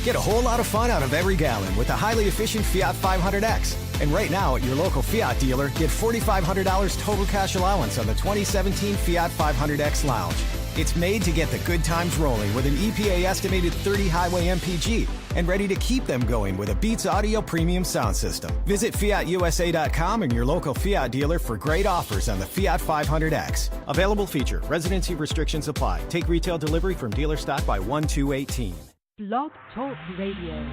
Get a whole lot of fun out of every gallon with the highly efficient Fiat 500X. And right now at your local Fiat dealer, get $4,500 total cash allowance on the 2017 Fiat 500X Lounge. It's made to get the good times rolling with an EPA estimated 30 highway MPG and ready to keep them going with a Beats Audio premium sound system. Visit FiatUSA.com and your local Fiat dealer for great offers on the Fiat 500X. Available feature. Residency restrictions apply. Take retail delivery from dealer stock by 1/2/18. Blog Talk Radio.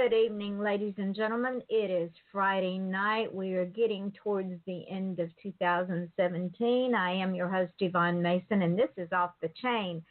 Good evening, ladies and gentlemen. It is Friday night. We are getting towards the end of 2017. I am your host, Yvonne Mason, and this is Off the Chain.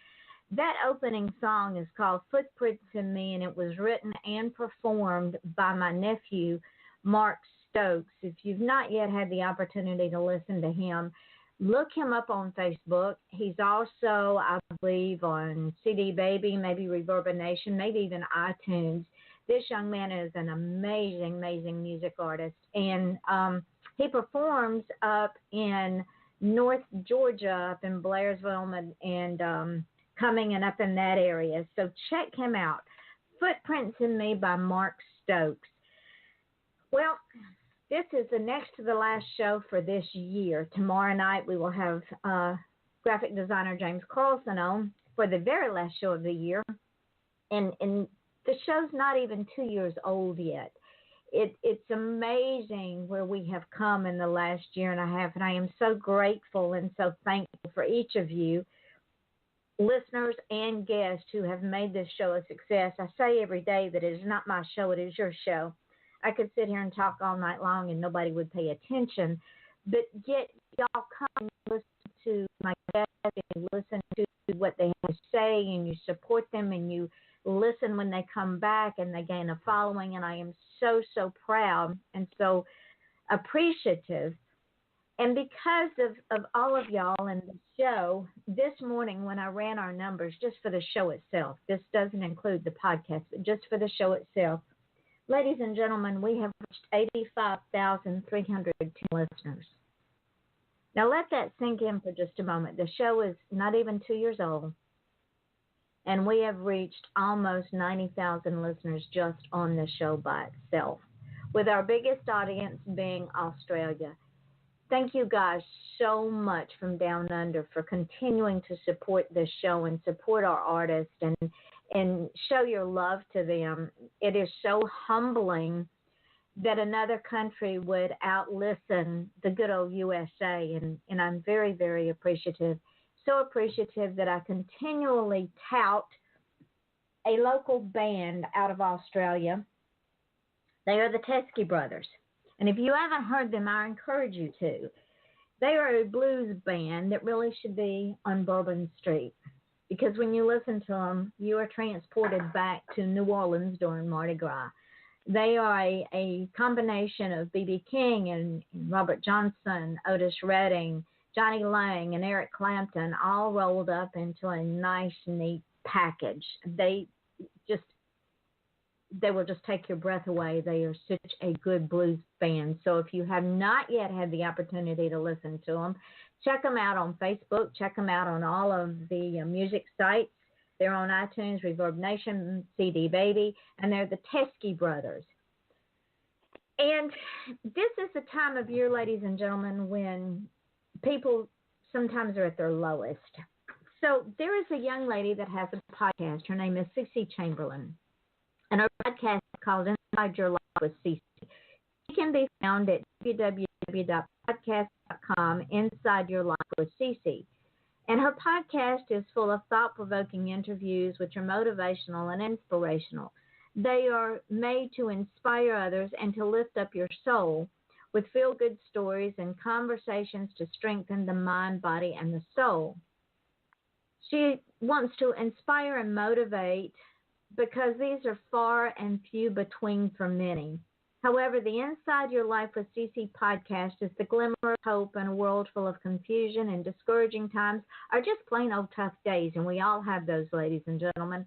That opening song is called Footprints in Me, and it was written and performed by my nephew, Mark Stokes. If you've not yet had the opportunity to listen to him, Look him up on Facebook. He's also, I believe, on CD Baby, maybe Reverberation, maybe even iTunes. This young man is an amazing, amazing music artist, and he performs up in North Georgia, up in Blairsville and Cumming and up in that area. So check him out. Footprints in Me by Mark Stokes. Well, this is the next to the last show for this year. Tomorrow night we will have graphic designer James Carlson on for the very last show of the year. And the show's not even 2 years old yet. It's amazing where we have come in the last year and a half, and I am so grateful and so thankful for each of you, listeners and guests, who have made this show a success. I say every day that it is not my show, it is your show. I could sit here and talk all night long and nobody would pay attention, but yet y'all come and listen to my guests and listen to what they have to say, and you support them and you listen when they come back and they gain a following, and I am so, so proud and so appreciative. And because of all of y'all and the show, this morning when I ran our numbers just for the show itself, this doesn't include the podcast, but just for the show itself, ladies and gentlemen, we have reached 85,310 listeners. Now let that sink in for just a moment. The show is not even 2 years old, and we have reached almost 90,000 listeners just on the show by itself, with our biggest audience being Australia. Thank you guys so much from down under for continuing to support this show and support our artists and show your love to them. It is so humbling that another country would out-listen the good old USA, and I'm very, very appreciative. So appreciative that I continually tout a local band out of Australia. They are the Teskey Brothers. And if you haven't heard them, I encourage you to. They are a blues band that really should be on Bourbon Street, because when you listen to them, you are transported back to New Orleans during Mardi Gras. They are a combination of B.B. King and Robert Johnson, Otis Redding, Johnny Lang, and Eric Clapton, all rolled up into a nice, neat package. They will just take your breath away. They are such a good blues band. So if you have not yet had the opportunity to listen to them, check them out on Facebook. Check them out on all of the music sites. They're on iTunes, Reverb Nation, CD Baby, and they're the Teskey Brothers. And this is the time of year, ladies and gentlemen, when people sometimes are at their lowest. So there is a young lady that has a podcast. Her name is Cece Chamberlain, and her podcast is called Inside Your Life with Cece. She can be found at www.podcast.com, Inside Your Life with Cece. And her podcast is full of thought-provoking interviews which are motivational and inspirational. They are made to inspire others and to lift up your soul, with feel-good stories and conversations to strengthen the mind, body, and the soul. She wants to inspire and motivate because these are far and few between for many. However, the Inside Your Life with CC podcast is the glimmer of hope in a world full of confusion and discouraging times, or just plain old tough days, and we all have those, ladies and gentlemen.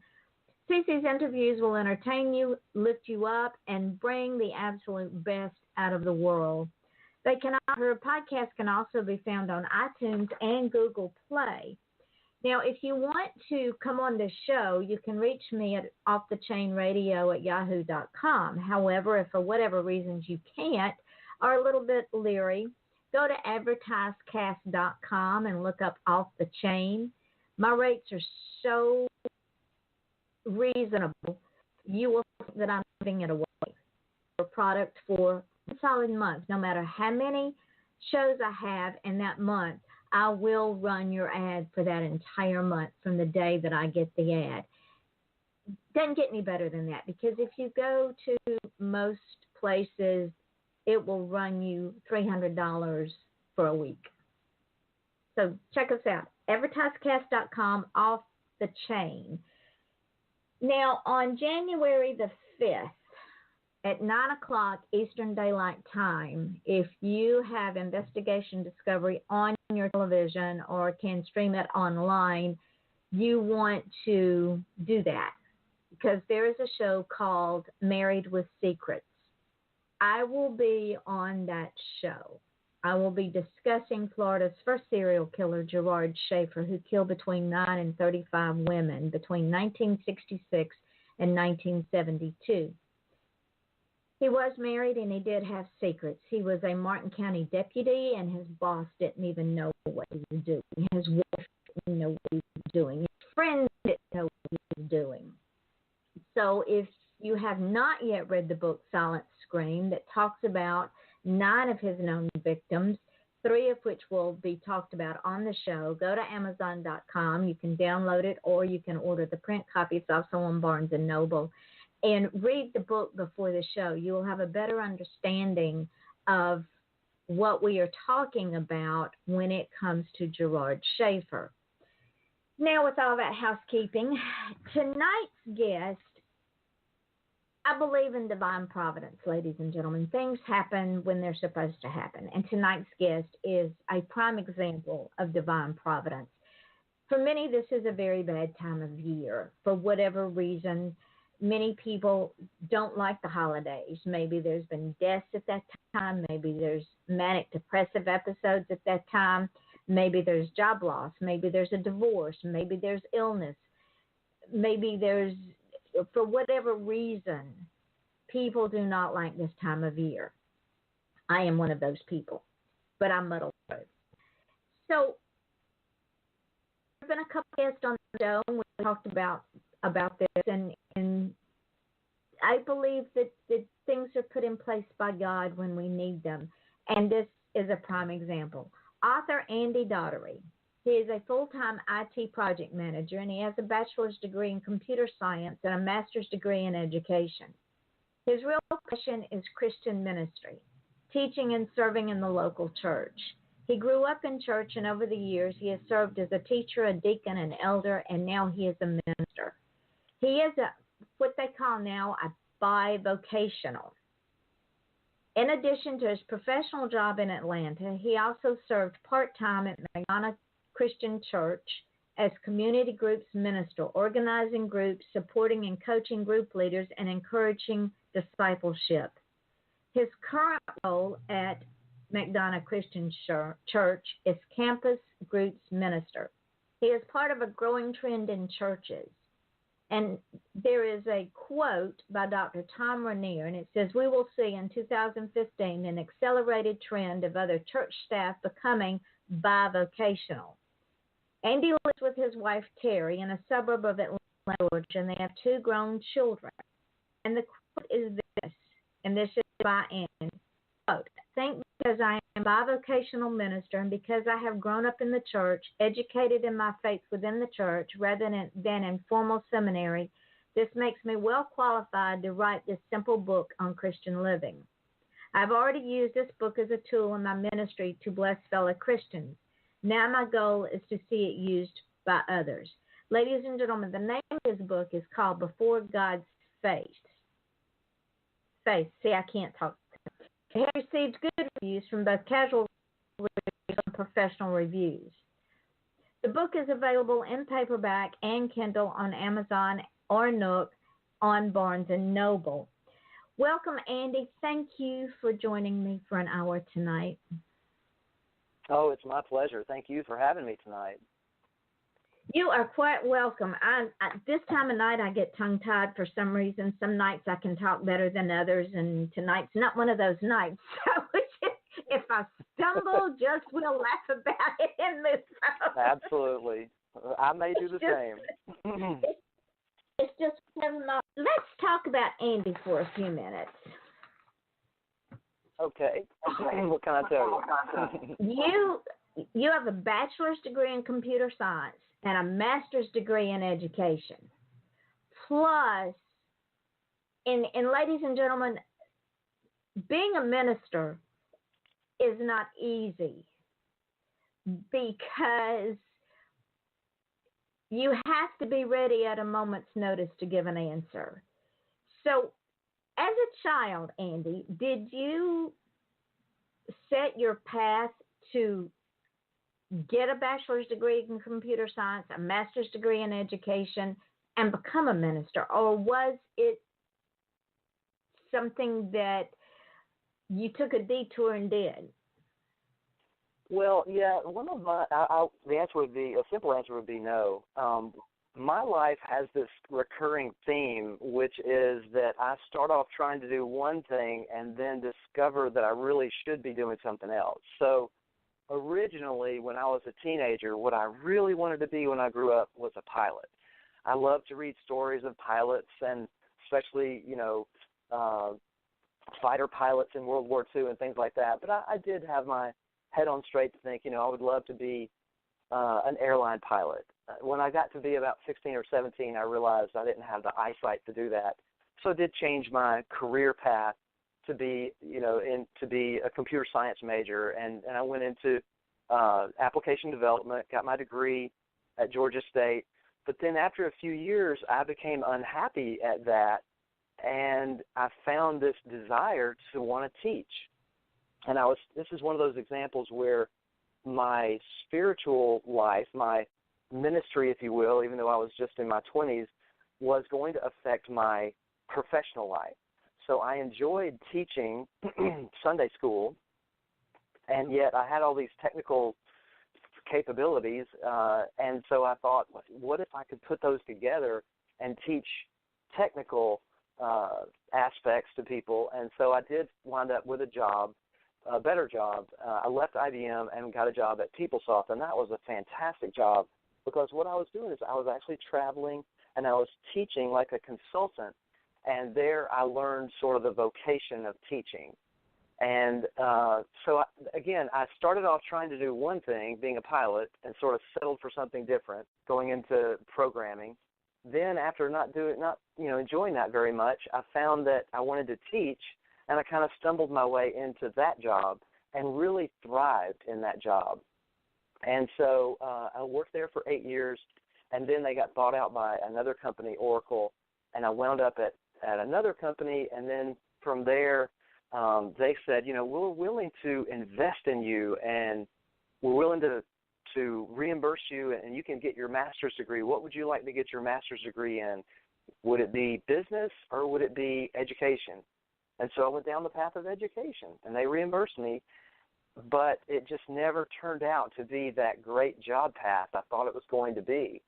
CC's interviews will entertain you, lift you up, and bring the absolute best out of the world. Her podcast can also be found on iTunes and Google Play. Now, if you want to come on this show, you can reach me at offthechainradio@yahoo.com. However, if for whatever reasons you can't, or a little bit leery, go to advertisecast.com and look up Off the Chain. My rates are so reasonable, you will think that I'm giving it away. A product for a solid month. No matter how many shows I have in that month, I will run your ad for that entire month from the day that I get the ad. Doesn't get any better than that, because if you go to most places, it will run you $300 for a week. So check us out. Advertisecast.com, Off the Chain. Now, on January the 5th, at 9 o'clock Eastern Daylight Time, if you have Investigation Discovery on your television or can stream it online, you want to do that, because there is a show called Married with Secrets. I will be on that show. I will be discussing Florida's first serial killer, Gerard Schaefer, who killed between 9 and 35 women between 1966 and 1972. He was married and he did have secrets. He was a Martin County deputy, and his boss didn't even know what he was doing. His wife didn't know what he was doing. His friends didn't know what he was doing. So if you have not yet read the book Silent Scream, that talks about 9 of his known victims, 3 of which will be talked about on the show, go to Amazon.com. You can download it, or you can order the print copy. It's also on Barnes & Noble. And read the book before the show. You will have a better understanding of what we are talking about when it comes to Gerard Schaefer. Now, with all that housekeeping, tonight's guest, I believe in divine providence, ladies and gentlemen. Things happen when they're supposed to happen. And tonight's guest is a prime example of divine providence. For many, this is a very bad time of year. For whatever reason, many people don't like the holidays. Maybe there's been deaths at that time. Maybe there's manic depressive episodes at that time. Maybe there's job loss. Maybe there's a divorce. Maybe there's illness. Maybe there's, for whatever reason, people do not like this time of year. I am one of those people, but I'm muddled through. So there's been a couple guests on the show, and we talked about this, and I believe that things are put in place by God when we need them, and this is a prime example. Author Andy Daugherty. He is a full-time IT project manager, and he has a bachelor's degree in computer science and a master's degree in education. His real passion is Christian ministry, teaching and serving in the local church. He grew up in church, and over the years he has served as a teacher, a deacon, an elder, and now he is a minister. He is what they call now a bi-vocational. In addition to his professional job in Atlanta, he also served part-time at McDonough Christian Church as community groups minister, organizing groups, supporting and coaching group leaders, and encouraging discipleship. His current role at McDonough Christian Church is campus groups minister. He is part of a growing trend in churches. And there is a quote by Dr. Thom Rainer, and it says, "We will see in 2015 an accelerated trend of other church staff becoming bivocational." Andy lives with his wife, Terry, in a suburb of Atlanta, Georgia, and they have 2 grown children. And the quote is this, and this is by Andy, quote, "Think because I am a bivocational minister and because I have grown up in the church, educated in my faith within the church rather than in formal seminary, this makes me well qualified to write this simple book on Christian living. I've already used this book as a tool in my ministry to bless fellow Christians. Now my goal is to see it used by others." Ladies and gentlemen, the name of this book is called Before God's Face. See, I can't talk. It has received good reviews from both casual reviews and professional reviews. The book is available in paperback and Kindle on Amazon or Nook on Barnes & Noble. Welcome, Andy. Thank you for joining me for an hour tonight. Oh, it's my pleasure. Thank you for having me tonight. You are quite welcome. This time of night I get tongue-tied for some reason. Some nights I can talk better than others, and tonight's not one of those nights. So if I stumble, just we'll laugh about it and move on. Absolutely. I may do the same. It's just, let's talk about Andy for a few minutes. Okay. What can I tell you? You have a bachelor's degree in computer science and a master's degree in education. Plus, and ladies and gentlemen, being a minister is not easy because you have to be ready at a moment's notice to give an answer. So, as a child, Andy, did you set your path to get a bachelor's degree in computer science, a master's degree in education, and become a minister? Or was it something that you took a detour and did? Well, yeah, one of my, the answer would be, a simple answer would be no. My life has this recurring theme, which is that I start off trying to do one thing and then discover that I really should be doing something else. So originally, when I was a teenager, what I really wanted to be when I grew up was a pilot. I loved to read stories of pilots, and especially, fighter pilots in World War II and things like that. But I did have my head on straight to think, I would love to be an airline pilot. When I got to be about 16 or 17, I realized I didn't have the eyesight to do that. So I did change my career path to be, to be a computer science major, and I went into application development, got my degree at Georgia State. But then after a few years, I became unhappy at that, and I found this desire to want to teach. And this is one of those examples where my spiritual life, my ministry, if you will, even though I was just in my 20s, was going to affect my professional life. So I enjoyed teaching Sunday school, and yet I had all these technical capabilities, and so I thought, what if I could put those together and teach technical aspects to people? And so I did wind up with a better job. I left IBM and got a job at PeopleSoft, and that was a fantastic job, because what I was doing is I was actually traveling and I was teaching like a consultant, and there I learned sort of the vocation of teaching. And so, I started off trying to do one thing, being a pilot, and sort of settled for something different, going into programming. Then after not enjoying that very much, I found that I wanted to teach, and I kind of stumbled my way into that job and really thrived in that job. And so I worked there for 8 years, and then they got bought out by another company, Oracle, and I wound up at another company, and then from there they said, we're willing to invest in you, and we're willing to reimburse you, and you can get your master's degree. What would you like to get your master's degree in? Would it be business or would it be education? And so I went down the path of education, and they reimbursed me, but it just never turned out to be that great job path I thought it was going to be.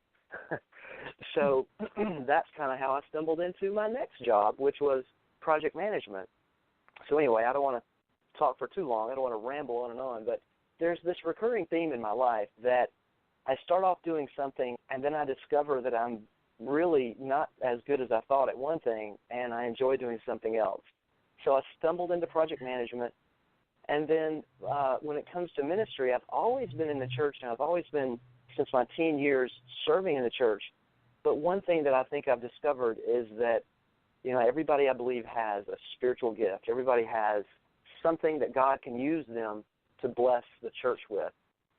So that's kind of how I stumbled into my next job, which was project management. So anyway, I don't want to talk for too long. I don't want to ramble on and on, but there's this recurring theme in my life that I start off doing something, and then I discover that I'm really not as good as I thought at one thing, and I enjoy doing something else. So I stumbled into project management, and then when it comes to ministry, I've always been in the church, and I've always been, since my teen years, serving in the church. But one thing that I think I've discovered is that, everybody, I believe, has a spiritual gift. Everybody has something that God can use them to bless the church with.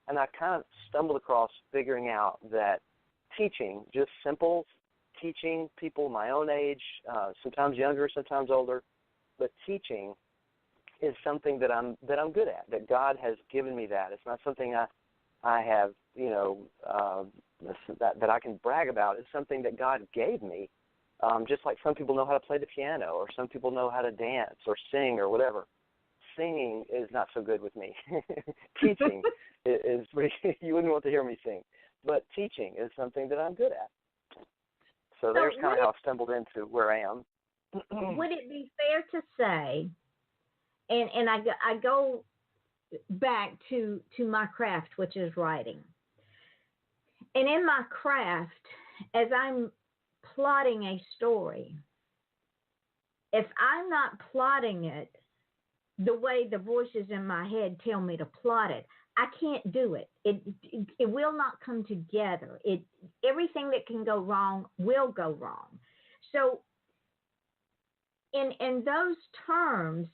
And I kind of stumbled across figuring out that teaching, just simple teaching people my own age, sometimes younger, sometimes older, but teaching is something that I'm good at, that God has given me that. It's not something I have, that I can brag about. It's something that God gave me, just like some people know how to play the piano, or some people know how to dance or sing or whatever. Singing is not so good with me. Teaching is you wouldn't want to hear me sing, but teaching is something that I'm good at. So there's kind of how I stumbled into where I am. Would it be fair to say, and I go back to my craft, which is writing, and in my craft, as I'm plotting a story, if I'm not plotting it the way the voices in my head tell me to plot it, I can't do it. It will not come together. Everything that can go wrong will go wrong. So in those terms,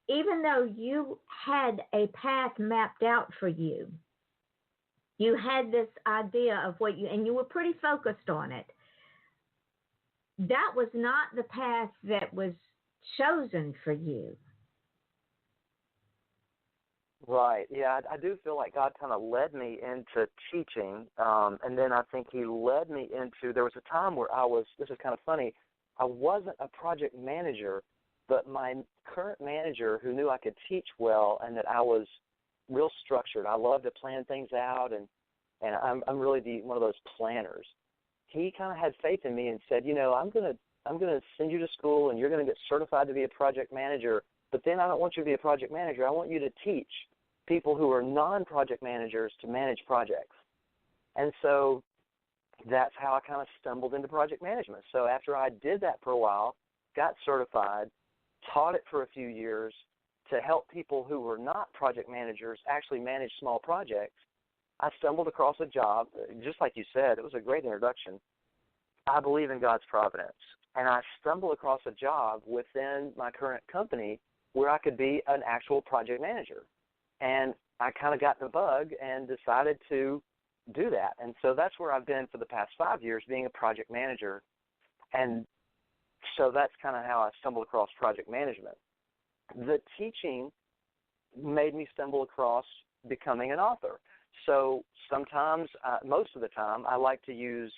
even though you had a path mapped out for you, you had this idea of and you were pretty focused on it, that was not the path that was chosen for you. Right. Yeah, I do feel like God kind of led me into teaching, and then I think He led me into. There was a time where this is kind of funny. I wasn't a project manager, but my current manager, who knew I could teach well and that I was real structured. I love to plan things out, and I'm really one of those planners. He kind of had faith in me and said, I'm gonna send you to school, and you're gonna get certified to be a project manager. But then I don't want you to be a project manager. I want you to teach people who are non-project managers to manage projects. And so that's how I kind of stumbled into project management. So after I did that for a while, got certified, taught it for a few years to help people who were not project managers actually manage small projects, I stumbled across a job, just like you said. It was a great introduction. I believe in God's providence. And I stumbled across a job within my current company where I could be an actual project manager. And I kind of got the bug and decided to do that. And so that's where I've been for the past 5 years, being a project manager. And so that's kind of how I stumbled across project management. The teaching made me stumble across becoming an author. So sometimes, most of the time, I like to use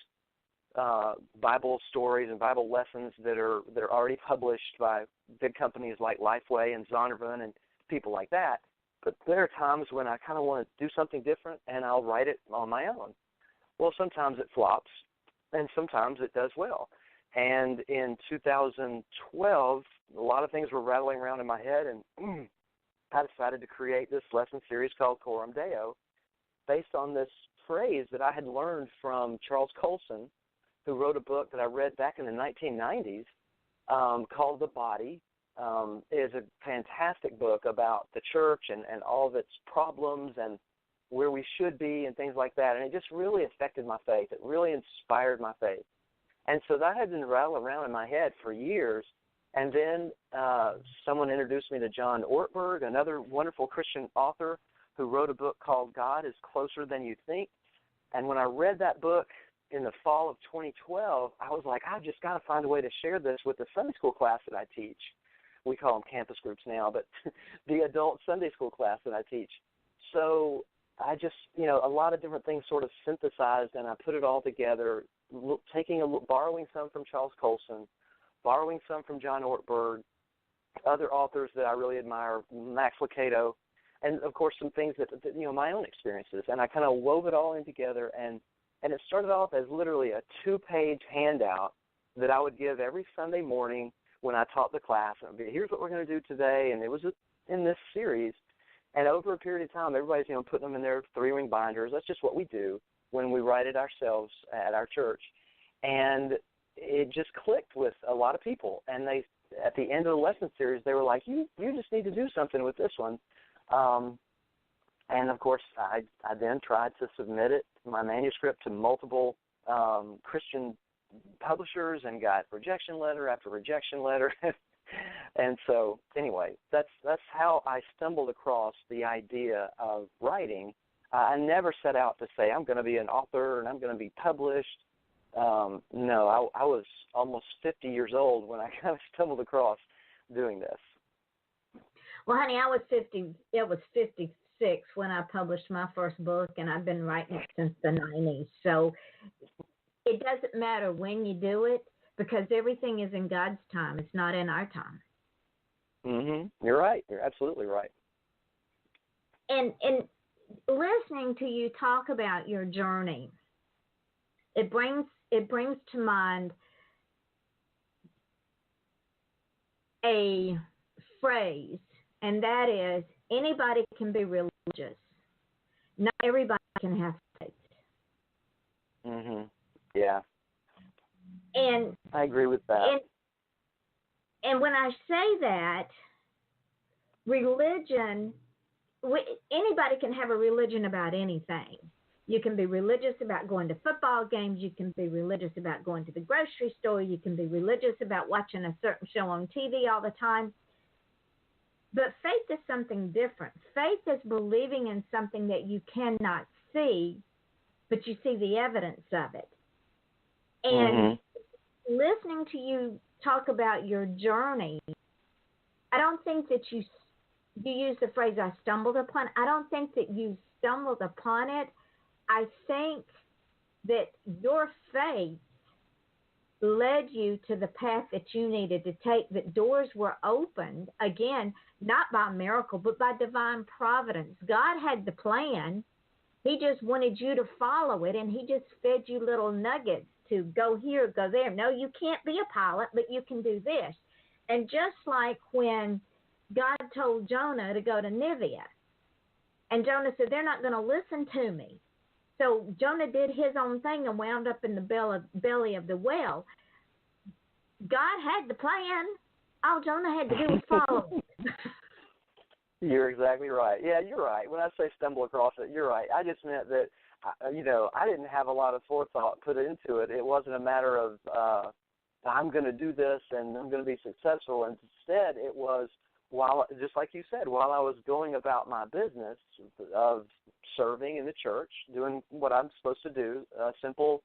Bible stories and Bible lessons that are already published by big companies like Lifeway and Zondervan and people like that. But there are times when I kind of want to do something different, and I'll write it on my own. Well, sometimes it flops, and sometimes it does well. And in 2012, a lot of things were rattling around in my head, and I decided to create this lesson series called Coram Deo, based on this phrase that I had learned from Charles Colson, who wrote a book that I read back in the 1990s called The Body. Is a fantastic book about the church and all of its problems and where we should be and things like that. And it just really affected my faith. It really inspired my faith. And so that had been rattling around in my head for years. And then someone introduced me to John Ortberg, another wonderful Christian author who wrote a book called God is Closer Than You Think. And when I read that book in the fall of 2012, I was like, I've just got to find a way to share this with the Sunday school class that I teach. We call them campus groups now, but the adult Sunday school class that I teach. So I just, a lot of different things sort of synthesized, and I put it all together, borrowing some from Charles Colson, borrowing some from John Ortberg, other authors that I really admire, Max Lucado, and, of course, some things that my own experiences. And I kind of wove it all in together, and it started off as literally a 2-page handout that I would give every Sunday morning when I taught the class. And here's what we're going to do today, and it was in this series. And over a period of time, everybody's putting them in their 3-ring binders. That's just what we do when we write it ourselves at our church. And it just clicked with a lot of people. And they, at the end of the lesson series, they were like, "You just need to do something with this one." And of course, I then tried to submit my manuscript to multiple Christian publishers and got rejection letter after rejection letter. And so anyway, that's how I stumbled across the idea of writing. I never set out to say I'm going to be an author and I'm going to be published. No, I was almost 50 years old when I kind of stumbled across doing this. Well, honey, I was 50. It was 56 when I published my first book, and I've been writing it since the 90s. So it doesn't matter when you do it, because everything is in God's time. It's not in our time. You're right. You're absolutely right. And listening to you talk about your journey, it brings to mind a phrase, and that is, anybody can be religious. Not everybody can have faith. Yeah. And I agree with that. And when I say that, religion, anybody can have a religion about anything. You can be religious about going to football games. You can be religious about going to the grocery store. You can be religious about watching a certain show on TV all the time. But faith is something different. Faith is believing in something that you cannot see, but you see the evidence of it. And listening to you talk about your journey, I don't think that you you use the phrase "I stumbled upon." I don't think that you stumbled upon it. I think that your faith led you to the path that you needed to take, that doors were opened, again, not by miracle, but by divine providence. God had the plan. He just wanted you to follow it, and he just fed you little nuggets to go here, go there. No, you can't be a pilot, but you can do this. And just like when God told Jonah to go to Nineveh, and Jonah said, they're not going to listen to me. So Jonah did his own thing and wound up in the belly of the whale. God had the plan. All Jonah had to do was follow it. You're exactly right. Yeah, you're right. When I say stumble across it, you're right. I just meant that, I didn't have a lot of forethought put into it. It wasn't a matter of I'm going to do this and I'm going to be successful. Instead, it was, just like you said, while I was going about my business of serving in the church, doing what I'm supposed to do, a simple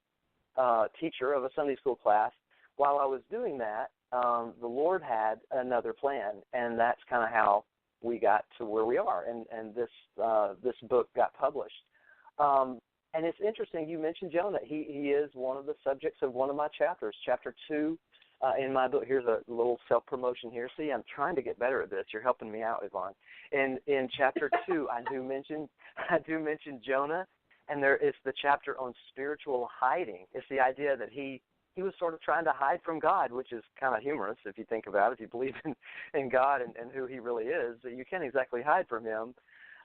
teacher of a Sunday school class, while I was doing that, the Lord had another plan, and that's kind of how we got to where we are, and this book got published. And it's interesting, you mentioned Jonah. He is one of the subjects of one of my chapters, chapter 2 in my book. Here's a little self-promotion here. See, I'm trying to get better at this. You're helping me out, Yvonne. In chapter 2, I do mention Jonah, and there is the chapter on spiritual hiding. It's the idea that he was sort of trying to hide from God, which is kind of humorous if you think about it. If you believe in God and who he really is, you can't exactly hide from him.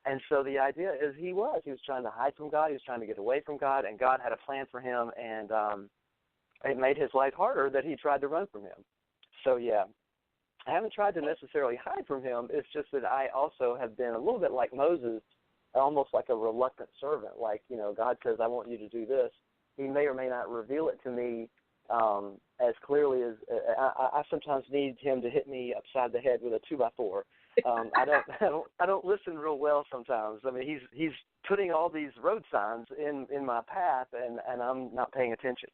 And so the idea is he was trying to hide from God. He was trying to get away from God, and God had a plan for him, and it made his life harder that he tried to run from him. So, yeah, I haven't tried to necessarily hide from him. It's just that I also have been a little bit like Moses, almost like a reluctant servant. Like, God says, I want you to do this. He may or may not reveal it to me as clearly as I sometimes need him to hit me upside the head with a 2x4. I don't listen real well sometimes. I mean, he's putting all these road signs in my path, and I'm not paying attention.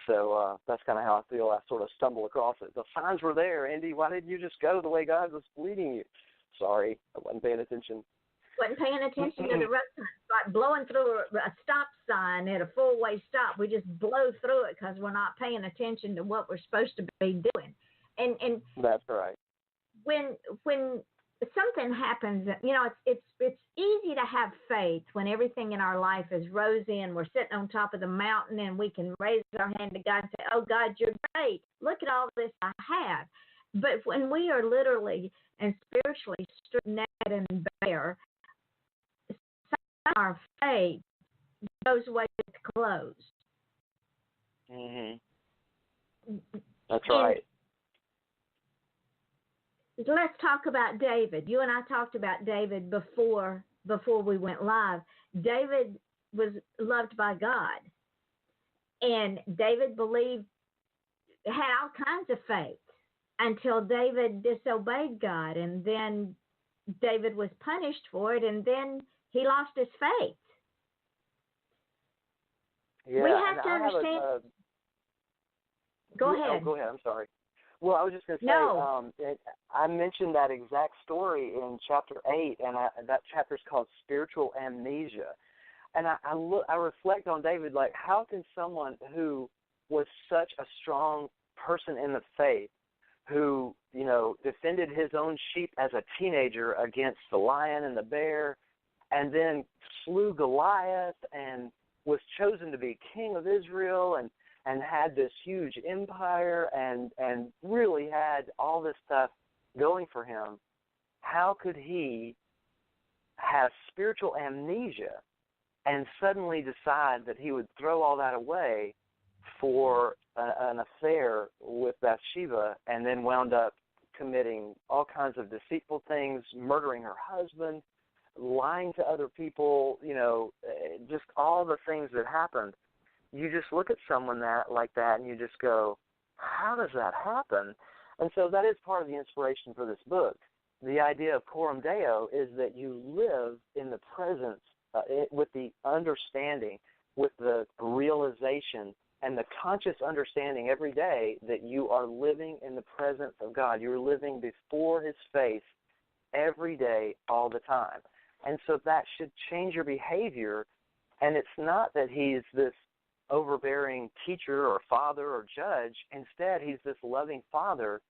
So that's kind of how I feel. I sort of stumble across it. The signs were there, Andy. Why didn't you just go the way God was leading you? Sorry, I wasn't paying attention. Wasn't paying attention to the road signs. Like blowing through a stop sign at a four-way stop. We just blow through it because we're not paying attention to what we're supposed to be doing. And that's right. When something happens, it's easy to have faith when everything in our life is rosy and we're sitting on top of the mountain and we can raise our hand to God and say, oh, God, you're great. Look at all this I have. But when we are literally and spiritually stripped naked and bare, our faith goes away with clothes. Mm-hmm. That's right. Let's talk about David. You and I talked about David before we went live. David was loved by God, and David had all kinds of faith until David disobeyed God, and then David was punished for it, and then he lost his faith. Yeah, we have to understand. Go ahead. Oh, go ahead. I'm sorry. Well, I was just going to say, no. I mentioned that exact story in chapter 8, and that chapter is called Spiritual Amnesia. And I reflect on David, like, how can someone who was such a strong person in the faith, who, defended his own sheep as a teenager against the lion and the bear, and then slew Goliath and was chosen to be king of Israel and had this huge empire and really had all this stuff going for him, how could he have spiritual amnesia and suddenly decide that he would throw all that away for an affair with Bathsheba, and then wound up committing all kinds of deceitful things, murdering her husband, lying to other people, just all the things that happened? You just look at someone like that and you just go, how does that happen? And so that is part of the inspiration for this book. The idea of Coram Deo is that you live in the presence with the understanding, with the realization and the conscious understanding every day that you are living in the presence of God. You're living before his face every day, all the time. And so that should change your behavior. And it's not that he's this overbearing teacher or father or judge. Instead, he's this loving father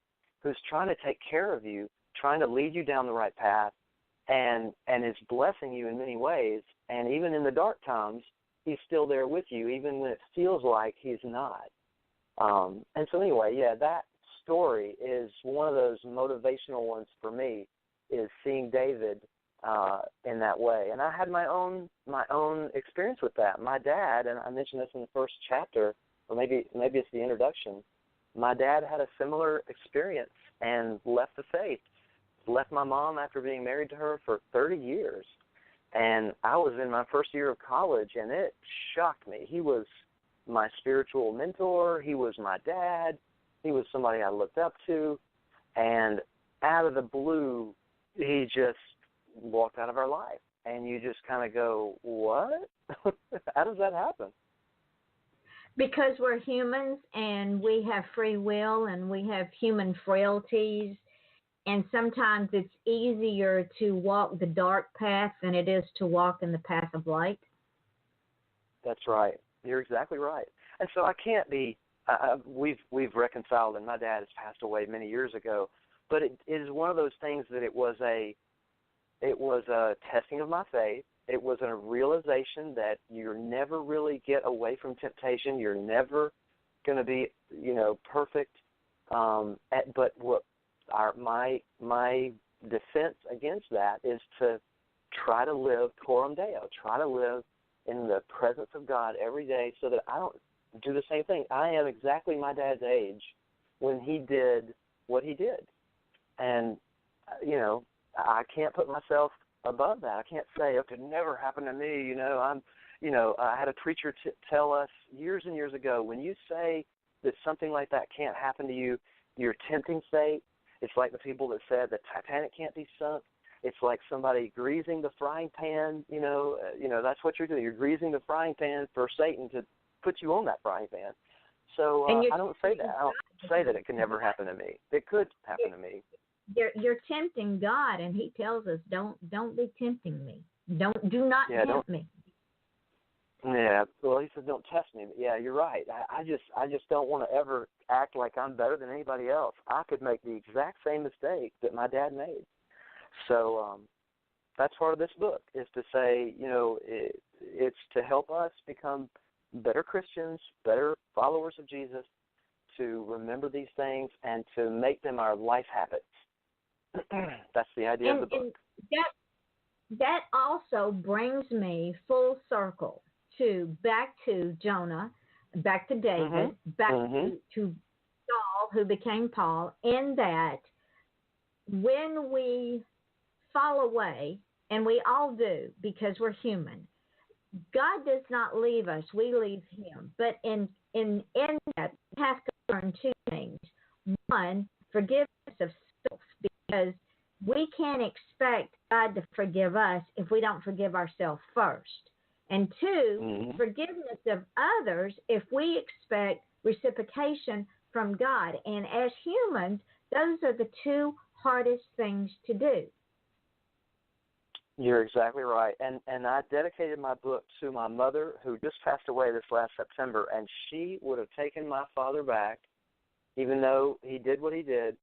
who's trying to take care of you, trying to lead you down the right path, and is blessing you in many ways. And even in the dark times, he's still there with you, even when it feels like he's not. And so anyway, yeah, that story is one of those motivational ones for me, is seeing David in that way. And I had my own experience with that. My dad, and I mentioned this in the first chapter, or maybe it's the introduction, my dad had a similar experience and left the faith, left my mom after being married to her for 30 years. And I was in my first year of college, and it shocked me. He was my spiritual mentor. He was my dad. He was somebody I looked up to. And out of the blue, he just walked out of our life. And you just kind of go, what? How does that happen? Because we're humans and we have free will and we have human frailties. And sometimes it's easier to walk the dark path than it is to walk in the path of light. That's right. You're exactly right. And so I can't be. We've reconciled, and my dad has passed away many years ago. But it is one of those things that it was a testing of my faith. It was a realization that you're never really get away from temptation. You're never going to be, perfect. But what my defense against that is to try to live coram Deo, try to live in the presence of God every day, so that I don't do the same thing. I am exactly my dad's age when he did what he did. And, I can't put myself above that. I can't say it could never happen to me. I had a preacher tell us years and years ago, when you say that something like that can't happen to you, you're tempting fate. It's like the people that said the Titanic can't be sunk. It's like somebody greasing the frying pan. That's what you're doing. You're greasing the frying pan for Satan to put you on that frying pan. So I don't say that. I don't say that it can never happen to me. It could happen to me. You're tempting God, and He tells us, don't be tempting me. Do not tempt me. Yeah, well, He says don't test me. But yeah, you're right. I just don't want to ever act like I'm better than anybody else. I could make the exact same mistake that my dad made. So that's part of this book, is to say, it's to help us become better Christians, better followers of Jesus, to remember these things and to make them our life habits. That's the idea of the book. And that also brings me full circle back to Jonah, back to David, back to Saul, who became Paul, in that when we fall away, and we all do because we're human, God does not leave us, we leave Him. But in that, we have to learn two things. One, forgiveness of self, because we can't expect God to forgive us if we don't forgive ourselves first. And two, forgiveness of others if we expect reciprocation from God. And as humans, those are the two hardest things to do. You're exactly right. And I dedicated my book to my mother, who just passed away this last September, and she would have taken my father back, even though he did what he did.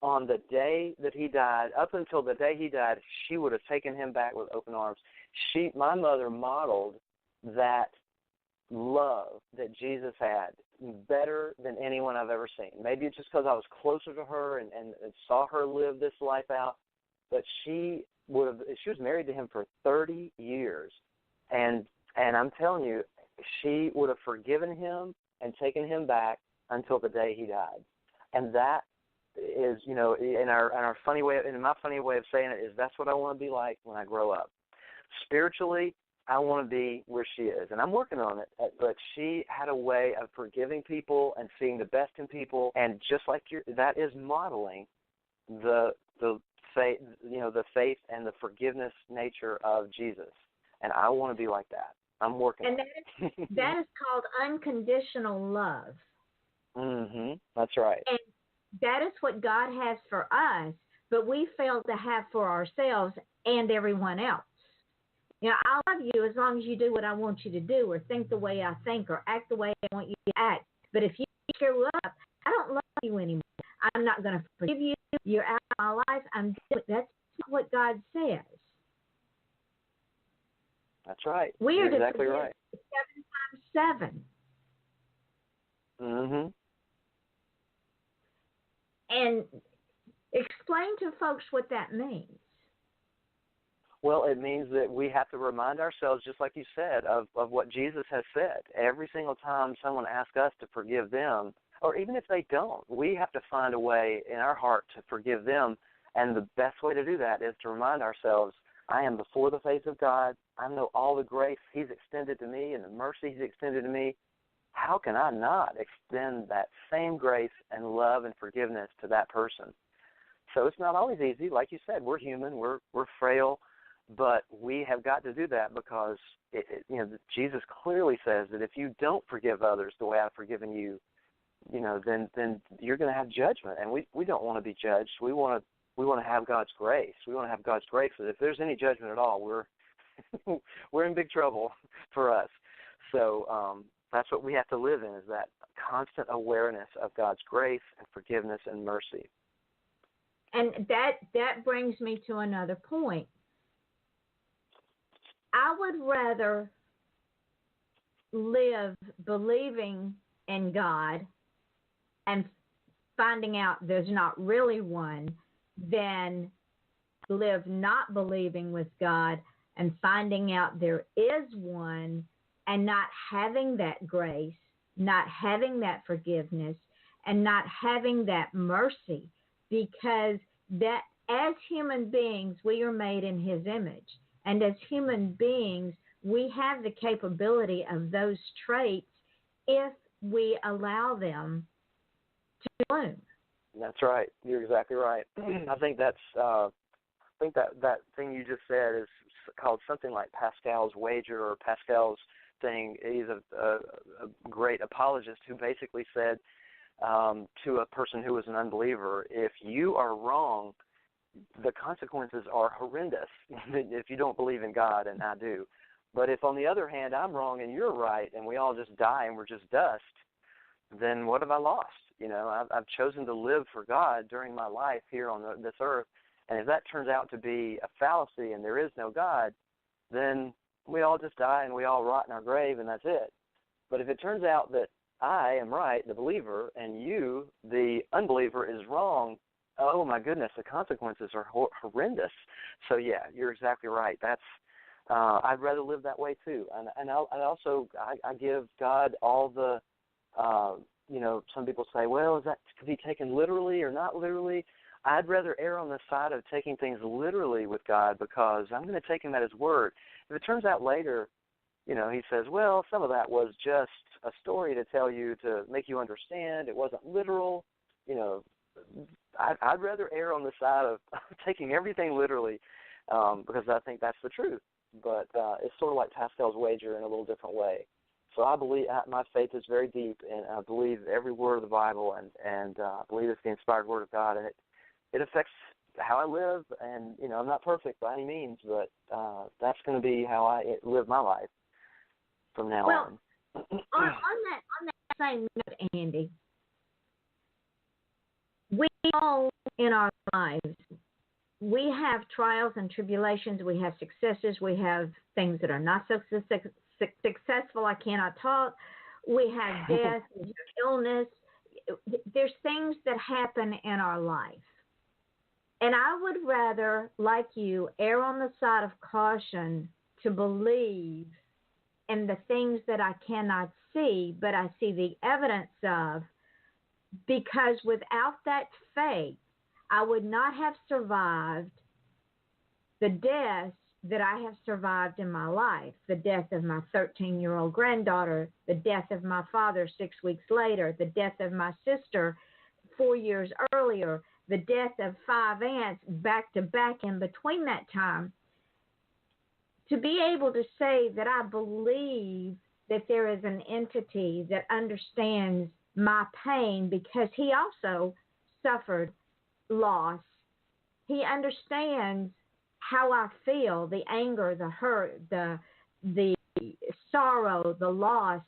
On the day that he died, up until the day he died, she would have taken him back with open arms. My mother modeled that love that Jesus had better than anyone I've ever seen. Maybe it's just because I was closer to her and saw her live this life out, but she was married to him for 30 years. And I'm telling you, she would have forgiven him and taken him back until the day he died. And that is, in my funny way of saying it is, that's what I want to be like when I grow up. Spiritually, I want to be where she is, and I'm working on it. But she had a way of forgiving people and seeing the best in people, and just like that is modeling the faith, the faith and the forgiveness nature of Jesus. And I want to be like that. I'm working on it. That is called unconditional love. That's right. And that is what God has for us, but we fail to have for ourselves and everyone else. You know, I love you as long as you do what I want you to do, or think the way I think, or act the way I want you to act. But if you screw up, I don't love you anymore. I'm not going to forgive you. You're out of my life. That's not what God says. That's right. We are You're exactly right. 7 times 7. Mm-hmm. And explain to folks what that means. Well, it means that we have to remind ourselves, just like you said, of what Jesus has said. Every single time someone asks us to forgive them, or even if they don't, we have to find a way in our heart to forgive them. And the best way to do that is to remind ourselves, I am before the face of God. I know all the grace He's extended to me and the mercy He's extended to me. How can I not extend that same grace and love and forgiveness to that person? So it's not always easy. Like you said, we're human. We're frail. But we have got to do that because, Jesus clearly says that if you don't forgive others the way I've forgiven you, then you're going to have judgment. And we don't want to be judged. We want to have God's grace. We want to have God's grace. And if there's any judgment at all, we're in big trouble for us. So that's what we have to live in, is that constant awareness of God's grace and forgiveness and mercy. And that brings me to another point. I would rather live believing in God and finding out there's not really one than live not believing with God and finding out there is one and not having that grace, not having that forgiveness, and not having that mercy, because that as human beings, we are made in His image. And as human beings, we have the capability of those traits if we allow them to bloom. That's right. You're exactly right. I think that thing you just said is called something like Pascal's wager or Pascal's thing. He's a great apologist who basically said to a person who was an unbeliever, if you are wrong, the consequences are horrendous if you don't believe in God, and I do. But if, on the other hand, I'm wrong and you're right and we all just die and we're just dust, then what have I lost? I've chosen to live for God during my life here on this earth, and if that turns out to be a fallacy and there is no God, then we all just die and we all rot in our grave and that's it. But if it turns out that I am right, the believer, and you, the unbeliever, is wrong, oh my goodness, the consequences are horrendous. So yeah, you're exactly right. That's I'd rather live that way too. And I give God all the some people say, well, is that to be taken literally or not literally? I'd rather err on the side of taking things literally with God, because I'm going to take Him at His word. If it turns out later, He says, well, some of that was just a story to tell you, to make you understand. It wasn't literal. I'd rather err on the side of taking everything literally, because I think that's the truth. But it's sort of like Pascal's wager in a little different way. So I believe my faith is very deep, and I believe every word of the Bible, and I believe it's the inspired word of God, and it affects how I live. And I'm not perfect by any means, but that's going to be how I live my life from now on. on that same note, Andy, we all in our lives, we have trials and tribulations, we have successes, we have things that are not so successful. I cannot talk. We have death, we have illness. There's things that happen in our life. And I would rather, like you, err on the side of caution to believe in the things that I cannot see, but I see the evidence of, because without that faith, I would not have survived the deaths that I have survived in my life, the death of my 13-year-old granddaughter, the death of my father 6 weeks later, the death of my sister 4 years earlier, the death of 5 aunts back to back in between that time. To be able to say that I believe that there is an entity that understands my pain, because He also suffered loss He understands how I feel, the anger, the hurt, the sorrow, the loss.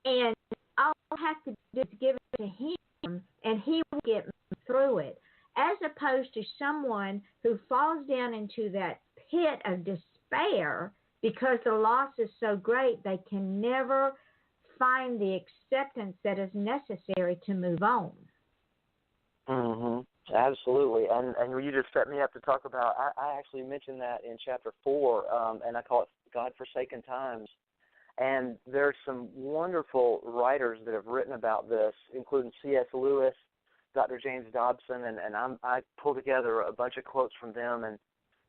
And all I have to do is give it to him, and he will get me through it. As opposed to someone who falls down into that pit of despair because the loss is so great, they can never find the acceptance that is necessary to move on. Absolutely. And you just set me up to talk about, I actually mentioned that in chapter 4, and I call it God-forsaken times. And there's some wonderful writers that have written about this, including C.S. Lewis, Dr. James Dobson, and I pull together a bunch of quotes from them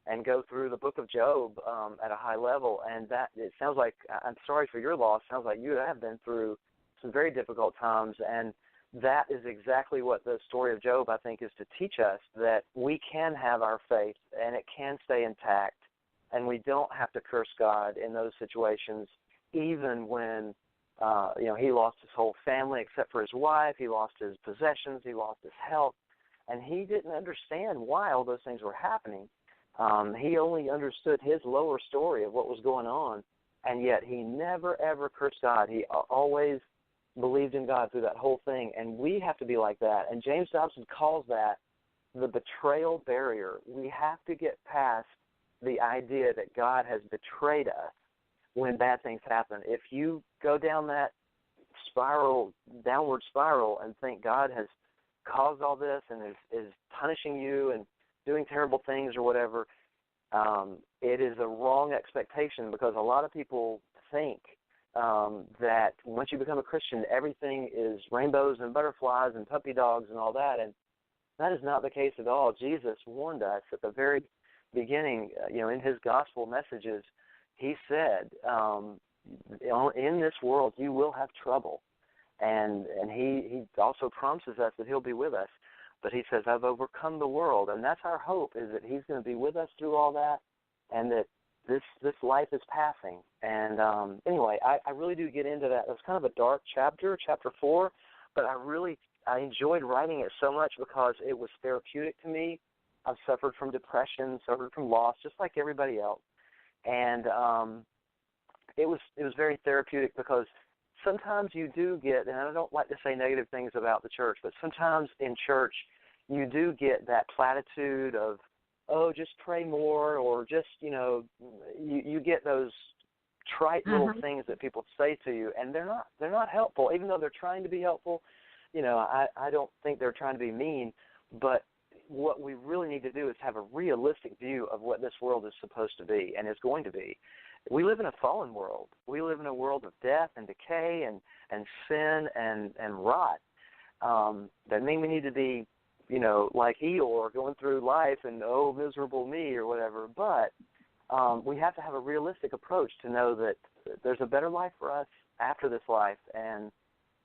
and go through the book of Job at a high level. And that, it sounds like, I'm sorry for your loss, sounds like you have been through some very difficult times. And that is exactly what the story of Job, I think, is to teach us, that we can have our faith and it can stay intact, and we don't have to curse God in those situations, even when he lost his whole family except for his wife, he lost his possessions, he lost his health, and he didn't understand why all those things were happening. He only understood his lower story of what was going on, and yet he never, ever cursed God. He always believed in God through that whole thing, and we have to be like that. And James Dobson calls that the betrayal barrier. We have to get past the idea that God has betrayed us when bad things happen. If you go down that downward spiral, and think God has caused all this and is punishing you and doing terrible things or whatever, it is a wrong expectation, because a lot of people think that once you become a Christian, everything is rainbows and butterflies and puppy dogs and all that, and that is not the case at all. Jesus warned us at the very beginning, in his gospel messages. He said, in this world you will have trouble, and he also promises us that he'll be with us. But he says, I've overcome the world, and that's our hope, is that he's going to be with us through all that, and that this life is passing. And anyway, I really do get into that. It was kind of a dark chapter 4, but I enjoyed writing it so much because it was therapeutic to me. I've suffered from depression, suffered from loss, just like everybody else. And it was very therapeutic, because sometimes you do get, and I don't like to say negative things about the church, but sometimes in church you do get that platitude of, oh, just pray more, or just, you get those trite little things that people say to you, and they're not helpful, even though they're trying to be helpful. I don't think they're trying to be mean, but what we really need to do is have a realistic view of what this world is supposed to be and is going to be. We live in a fallen world. We live in a world of death and decay and sin and rot. That mean we need to be, like Eeyore, going through life and, oh, miserable me or whatever. But we have to have a realistic approach to know that there's a better life for us after this life, and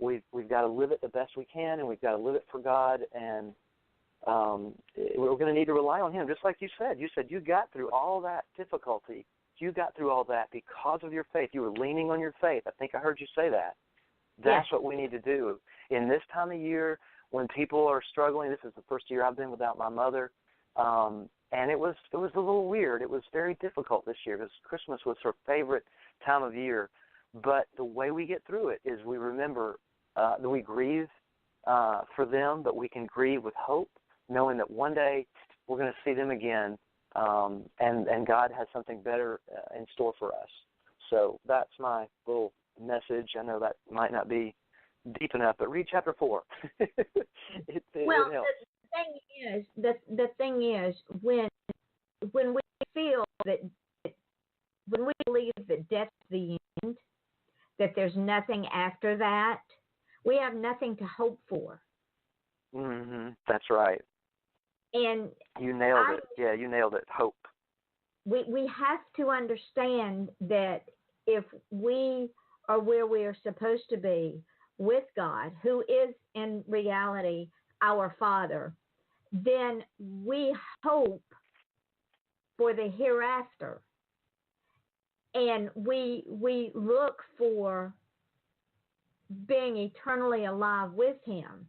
we've got to live it the best we can, and we've got to live it for God, and we're going to need to rely on him, just like you said. You said you got through all that difficulty. You got through all that because of your faith. You were leaning on your faith. I think I heard you say that. That's what we need to do. In this time of year when people are struggling, this is the first year I've been without my mother, and it was a little weird. It was very difficult this year because Christmas was her favorite time of year. But the way we get through it is we remember that we grieve for them, but we can grieve with hope, knowing that one day we're going to see them again, and God has something better in store for us. So that's my little message. I know that might not be deep enough, but read chapter 4. it helps. The thing is, when we feel that, when we believe that death's the end, that there's nothing after that, we have nothing to hope for. That's right. And you nailed it. Yeah, you nailed it. Hope. We have to understand that if we are where we are supposed to be with God, who is in reality our Father, then we hope for the hereafter. And we look for being eternally alive with him.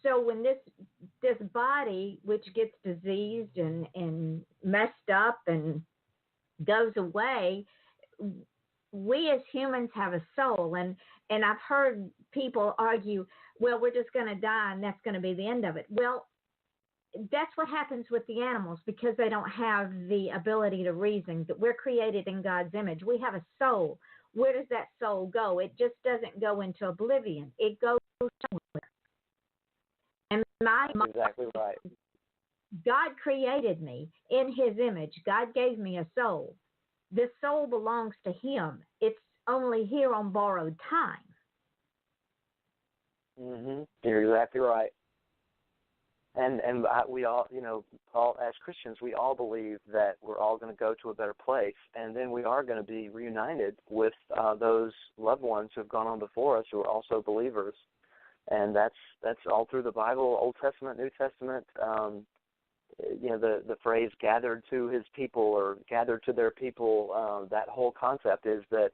so when this body, which gets diseased and messed up and goes away, we as humans have a soul. And I've heard people argue, well, we're just going to die and that's going to be the end of it. Well, that's what happens with the animals because they don't have the ability to reason. That we're created in God's image. We have a soul. Where does that soul go? It just doesn't go into oblivion. It goes somewhere. And exactly right. God created me in his image. God gave me a soul. This soul belongs to him. It's only here on borrowed time. You're exactly right. And we all, all as Christians, we all believe that we're all going to go to a better place, and then we are going to be reunited with those loved ones who have gone on before us who are also believers. And that's all through the Bible, Old Testament, New Testament. The phrase "gathered to his people" or "gathered to their people." That whole concept is that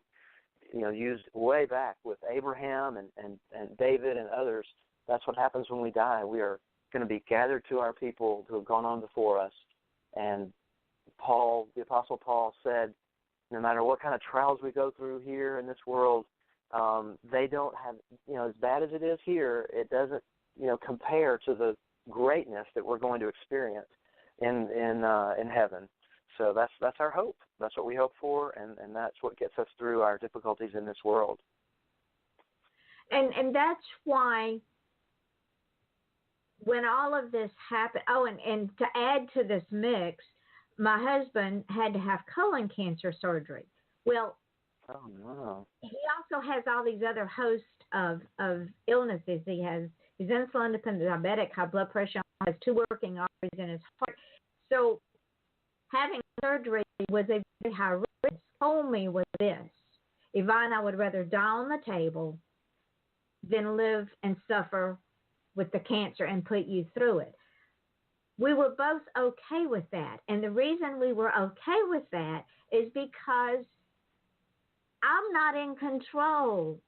used way back with Abraham and David and others. That's what happens when we die. We are going to be gathered to our people who have gone on before us. And Paul, the Apostle Paul, said, no matter what kind of trials we go through here in this world, they don't have, as bad as it is here, it doesn't, compare to the greatness that we're going to experience in heaven. So that's our hope. That's what we hope for, and that's what gets us through our difficulties in this world. And that's why when all of this happened, and to add to this mix, my husband had to have colon cancer surgery. Well, oh no. He also has all these other hosts of illnesses. He's insulin dependent, diabetic, high blood pressure, has 2 working arteries in his heart. So having surgery was a very high risk. Told me was this: Yvonne, I would rather die on the table than live and suffer with the cancer and put you through it. We were both okay with that. And the reason we were okay with that is because I'm not in control.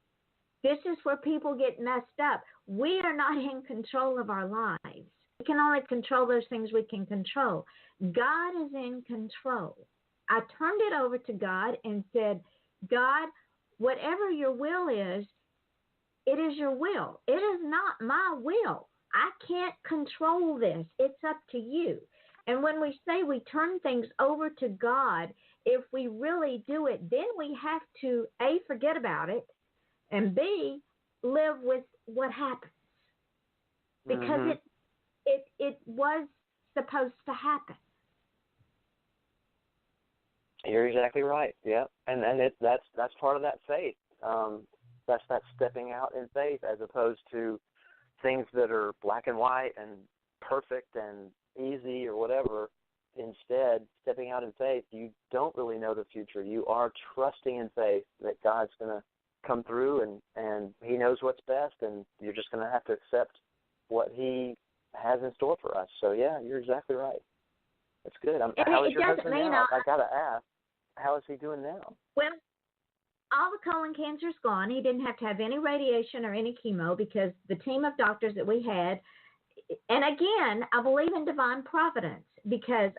This is where people get messed up. We are not in control of our lives. We can only control those things we can control. God is in control. I turned it over to God and said, God, whatever your will is, it is your will. It is not my will. I can't control this. It's up to you. And when we say we turn things over to God, if we really do it, then we have to, A, forget about it, and B, live with what happens. Because it was supposed to happen. You're exactly right. Yeah, and that's part of that faith. That's that stepping out in faith, as opposed to things that are black and white and perfect and easy or whatever. Instead, stepping out in faith, you don't really know the future. You are trusting in faith that God's going to come through and he knows what's best, and you're just going to have to accept what he has in store for us. So, yeah, you're exactly right. That's good. How is your husband now? I got to ask, how is he doing now? Well, all the colon cancer's gone. He didn't have to have any radiation or any chemo because the team of doctors that we had, and again, I believe in divine providence because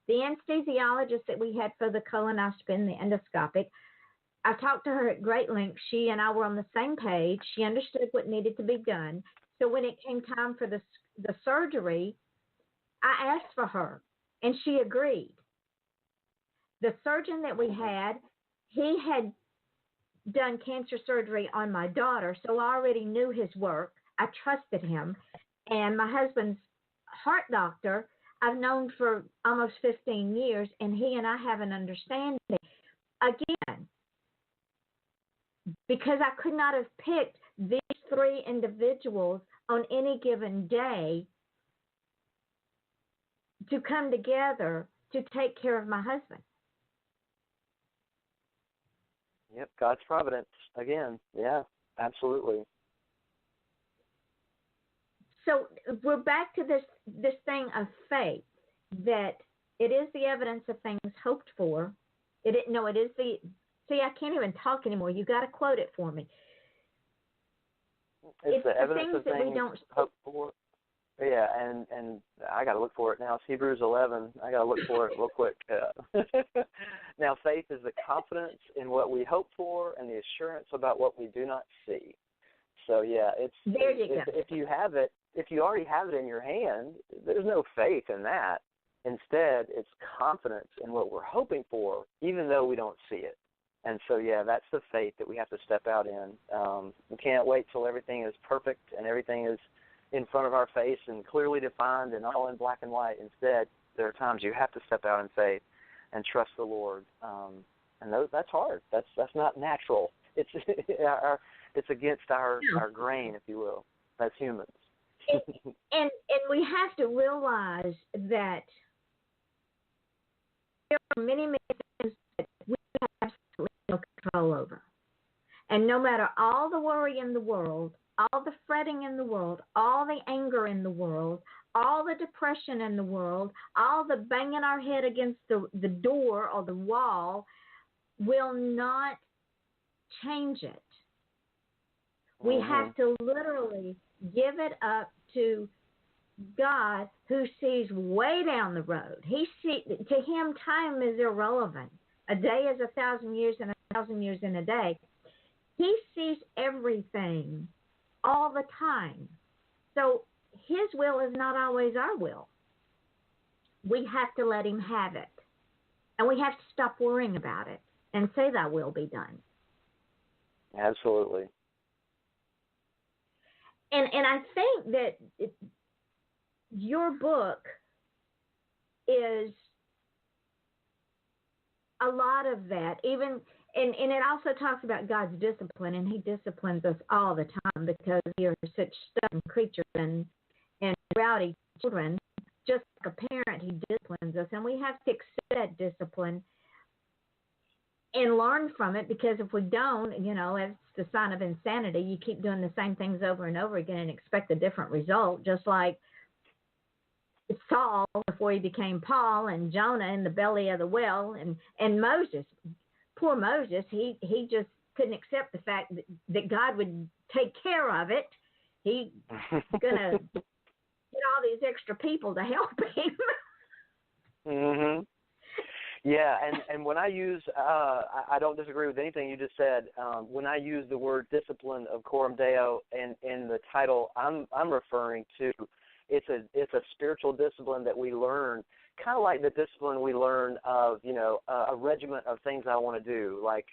the anesthesiologist that we had for the colonoscopy and the endoscopic, I talked to her at great length. She and I were on the same page. She understood what needed to be done. So when it came time for the surgery, I asked for her, and she agreed. The surgeon that we had, he had done cancer surgery on my daughter, so I already knew his work. I trusted him. And my husband's heart doctor, I've known for almost 15 years, and he and I have an understanding. Again, because I could not have picked these 3 individuals on any given day to come together to take care of my husband. Yep, God's providence. Again, yeah, absolutely. So we're back to this thing of faith, that it is the evidence of things hoped for. It is the, see, I can't even talk anymore. You got to quote it for me. It's the evidence things of that things we don't hoped for. Yeah, and I got to look for it now. It's Hebrews 11. I got to look for it real quick. Now, faith is the confidence in what we hope for and the assurance about what we do not see. So, yeah, if you have it, if you already have it in your hand, there's no faith in that. Instead, it's confidence in what we're hoping for, even though we don't see it. And so, yeah, that's the faith that we have to step out in. We can't wait till everything is perfect and everything is in front of our face and clearly defined and all in black and white. Instead, there are times you have to step out in faith and trust the Lord. And that's hard. That's not natural. It's it's against our grain, if you will, as humans. and we have to realize that there are many things that we have absolutely no control over. And no matter all the worry in the world, all the fretting in the world, all the anger in the world, all the depression in the world, all the banging our head against the door or the wall will not change it. We have to literally give it up to God, who sees way down the road. To him, time is irrelevant. A day is 1,000 years, and 1,000 years in a day. He sees everything all the time. So his will is not always our will. We have to let him have it. And we have to stop worrying about it and say thy will be done. Absolutely. And I think that your book is a lot of that. And it also talks about God's discipline, and he disciplines us all the time because we are such stubborn creatures and rowdy children. Just like a parent, he disciplines us, and we have to accept that discipline and learn from it, because if we don't, it's the sign of insanity. You keep doing the same things over and over again and expect a different result, just like Saul before he became Paul, and Jonah in the belly of the well, and Moses. Poor Moses, he just couldn't accept the fact that God would take care of it. He's going to get all these extra people to help him. Mm-hmm. Yeah, and when I use, I don't disagree with anything you just said. When I use the word discipline of Coram Deo in the title, I'm referring to it's a spiritual discipline that we learn, kind of like the discipline we learn of a regiment of things I want to do. Like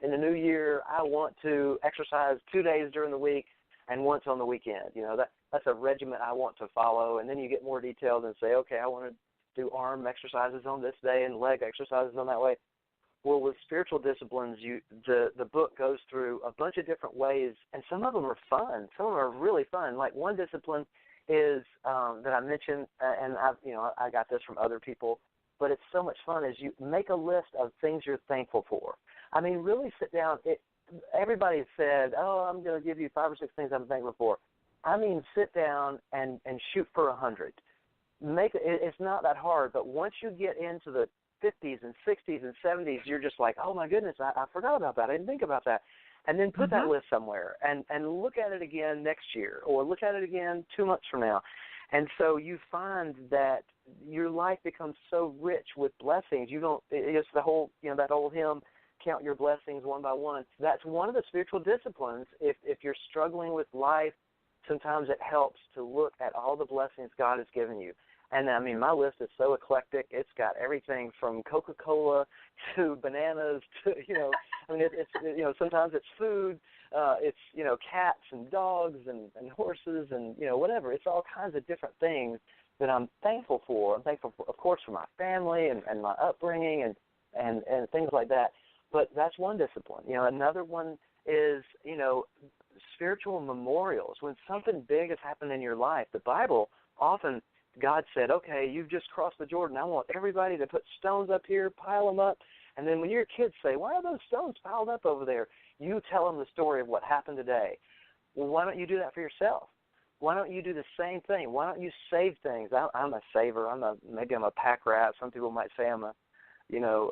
in the new year, I want to exercise 2 days during the week and once on the weekend. That's a regiment I want to follow, and then you get more detailed and say, okay, I want to do arm exercises on this day and leg exercises on that way. Well, with spiritual disciplines, the book goes through a bunch of different ways, and some of them are fun. Some of them are really fun. Like one discipline is that I mentioned, and I got this from other people, but it's so much fun, is you make a list of things you're thankful for. I mean, really sit down. Everybody said, I'm going to give you 5 or 6 things I'm thankful for. I mean, sit down and shoot for 100. It's not that hard, but once you get into the 50s and 60s and 70s, you're just like, oh my goodness, I forgot about that. I didn't think about that. And then put that list somewhere and look at it again next year, or look at it again 2 months from now. And so you find that your life becomes so rich with blessings. It's the whole, that old hymn, count your blessings one by one. That's one of the spiritual disciplines. If you're struggling with life, sometimes it helps to look at all the blessings God has given you. And, I mean, my list is so eclectic. It's got everything from Coca-Cola to bananas to, it's sometimes it's food. It's, cats and dogs and horses and, whatever. It's all kinds of different things that I'm thankful for. I'm thankful, of course, for my family and my upbringing and things like that. But that's one discipline. Another one is, spiritual memorials. When something big has happened in your life, the Bible often, God said, okay, you've just crossed the Jordan. I want everybody to put stones up here, pile them up. And then when your kids say, why are those stones piled up over there? You tell them the story of what happened today. Well, why don't you do that for yourself? Why don't you do the same thing? Why don't you save things? I'm a saver. Maybe I'm a pack rat. Some people might say I'm a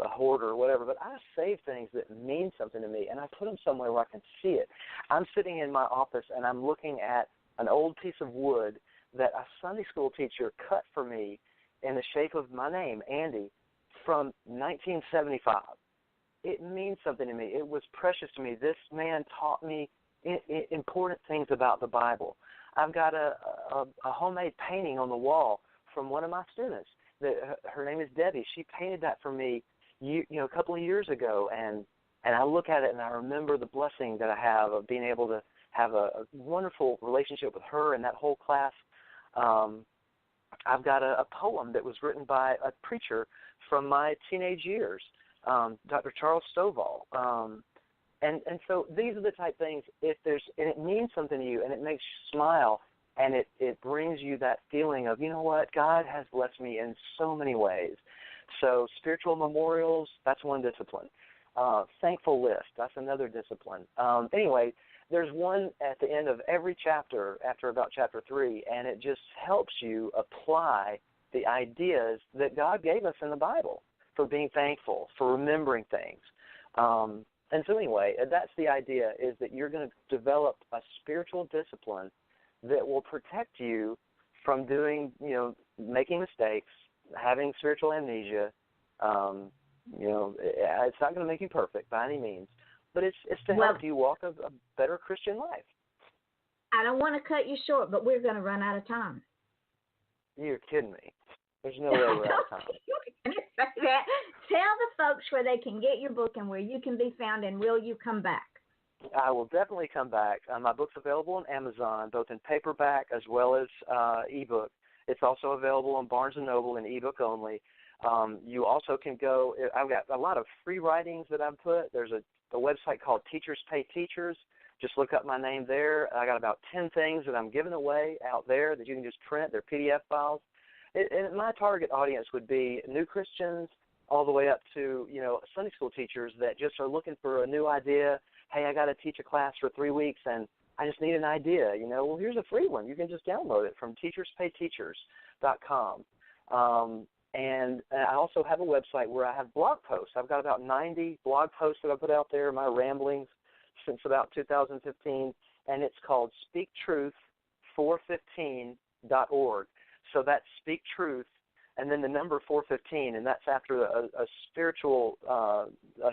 hoarder or whatever, but I save things that mean something to me, and I put them somewhere where I can see it. I'm sitting in my office, and I'm looking at an old piece of wood that a Sunday school teacher cut for me in the shape of my name, Andy, from 1975. It means something to me. It was precious to me. This man taught me important things about the Bible. I've got a homemade painting on the wall from one of my students. Her name is Debbie. She painted that for me, a couple of years ago, and I look at it and I remember the blessing that I have of being able to have a wonderful relationship with her and that whole class. I've got a poem that was written by a preacher from my teenage years, Dr. Charles Stovall. And so these are the type things, and it means something to you, and it makes you smile, and it brings you that feeling of, you know what, God has blessed me in so many ways. So spiritual memorials, that's one discipline. Thankful list, that's another discipline. Anyway, there's one at the end of every chapter after about chapter 3, and it just helps you apply the ideas that God gave us in the Bible for being thankful, for remembering things. And so anyway, that's the idea, is that you're going to develop a spiritual discipline that will protect you from doing, making mistakes, having spiritual amnesia. It's not going to make you perfect by any means, but it's to help you walk a better Christian life. I don't want to cut you short, but we're going to run out of time. You're kidding me. There's no way we're out of time. Tell the folks where they can get your book and where you can be found, and will you come back? I will definitely come back. My book's available on Amazon, both in paperback as well as ebook. It's also available on Barnes & Noble in ebook only. You also can go, I've got a lot of free writings that I've put. There's a website called Teachers Pay Teachers. Just look up my name there. I got about 10 things that I'm giving away out there that you can just print. They're PDF files. And my target audience would be new Christians all the way up to, Sunday school teachers that just are looking for a new idea. Hey, I got to teach a class for 3 weeks, and I just need an idea. Well, here's a free one. You can just download it from teacherspayteachers.com. And I also have a website where I have blog posts. I've got about 90 blog posts that I put out there, my ramblings since about 2015, and it's called SpeakTruth415.org. So that's Speak Truth, and then the number 415, and that's after a spiritual a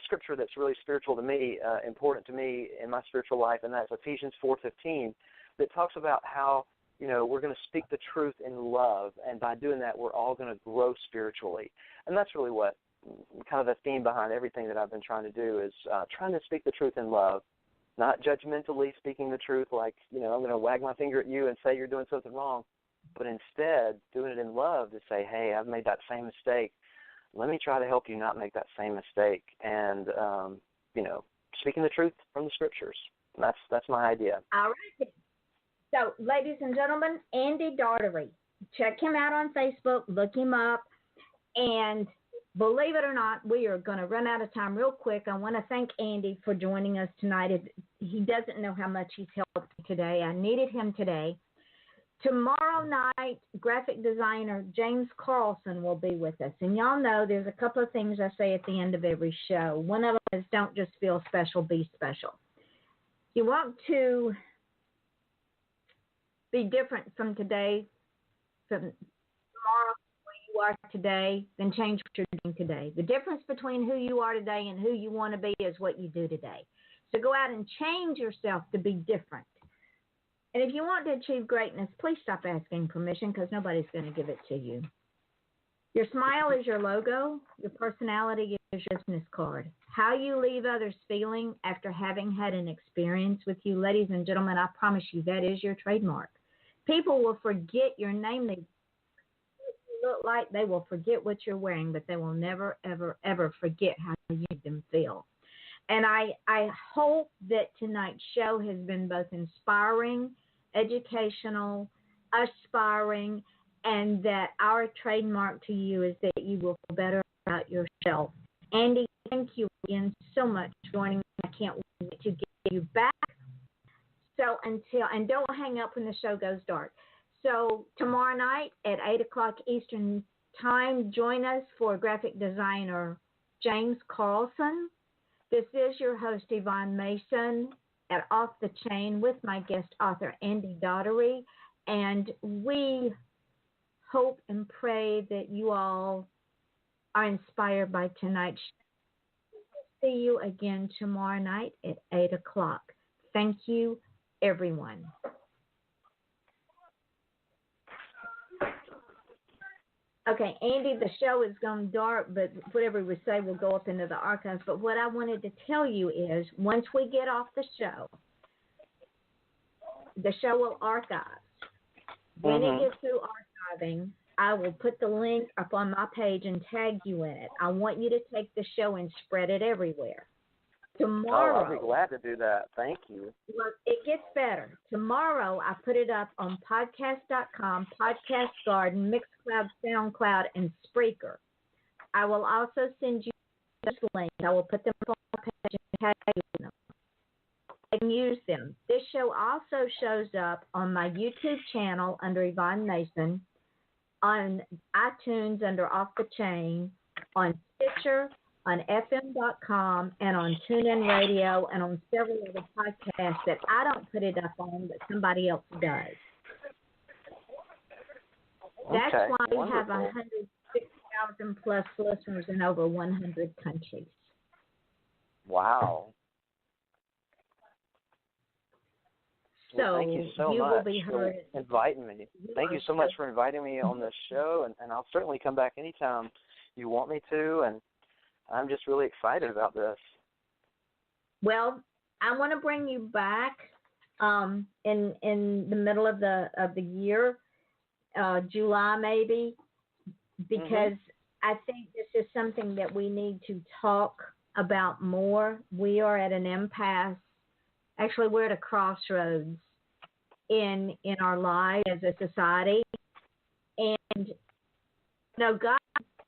scripture that's really spiritual to me, important to me in my spiritual life, and that's Ephesians 4:15, that talks about how we're going to speak the truth in love, and by doing that, we're all going to grow spiritually, and that's really what kind of the theme behind everything that I've been trying to do is trying to speak the truth in love, not judgmentally speaking the truth like I'm going to wag my finger at you and say you're doing something wrong, but instead doing it in love to say, hey, I've made that same mistake. Let me try to help you not make that same mistake. And, speaking the truth from the scriptures. That's my idea. All right. So, ladies and gentlemen, Andy Daugherty. Check him out on Facebook. Look him up. And believe it or not, we are going to run out of time real quick. I want to thank Andy for joining us tonight. He doesn't know how much he's helped me today. I needed him today. Tomorrow night, graphic designer James Carlson will be with us. And y'all know there's a couple of things I say at the end of every show. One of them is don't just feel special, be special. You want to be different from today, from tomorrow, where you are today, then change what you're doing today. The difference between who you are today and who you want to be is what you do today. So go out and change yourself to be different. And if you want to achieve greatness, please stop asking permission because nobody's going to give it to you. Your smile is your logo. Your personality is your business card. How you leave others feeling after having had an experience with you, ladies and gentlemen, I promise you that is your trademark. People will forget your name. They look like they will forget what you're wearing, but they will never, ever, ever forget how you made them feel. And I hope that tonight's show has been both inspiring, educational, aspiring, and that our trademark to you is that you will feel better about yourself. Andy, thank you again so much for joining me. I can't wait to get you back. So and don't hang up when the show goes dark. So tomorrow night at 8 o'clock Eastern Time, join us for graphic designer James Carlson. This is your host, Yvonne Mason, at Off the Chain with my guest author, Andy Daugherty. And we hope and pray that you all are inspired by tonight's show. See you again tomorrow night at 8 o'clock. Thank you, everyone. Okay, Andy, the show is going dark, but whatever we say will go up into the archives. But what I wanted to tell you is once we get off the show will archive. When it gets through archiving, I will put the link up on my page and tag you in it. I want you to take the show and spread it everywhere. Tomorrow. Oh, I'll be glad to do that. Thank you. Well, it gets better. Tomorrow, I put it up on podcast.com, Podcast Garden, Mixcloud, SoundCloud, and Spreaker. I will also send you those links. I will put them on my page and tag you in them. You can use them. This show also shows up on my YouTube channel under Yvonne Mason, on iTunes under Off the Chain, on Stitcher, on FM.com, and on TuneIn Radio, and on several other podcasts that I don't put it up on, but somebody else does. That's why we have 106,000 plus listeners in over 100 countries. Wow. So well, thank you so much will be heard. for inviting me. Thank you so much for inviting me on this show, and I'll certainly come back anytime you want me to, and I'm just really excited about this. Well, I want to bring you back in the middle of the year, July maybe, because I think this is something that we need to talk about more. We are at an impasse. Actually, we're at a crossroads in our lives as a society, and God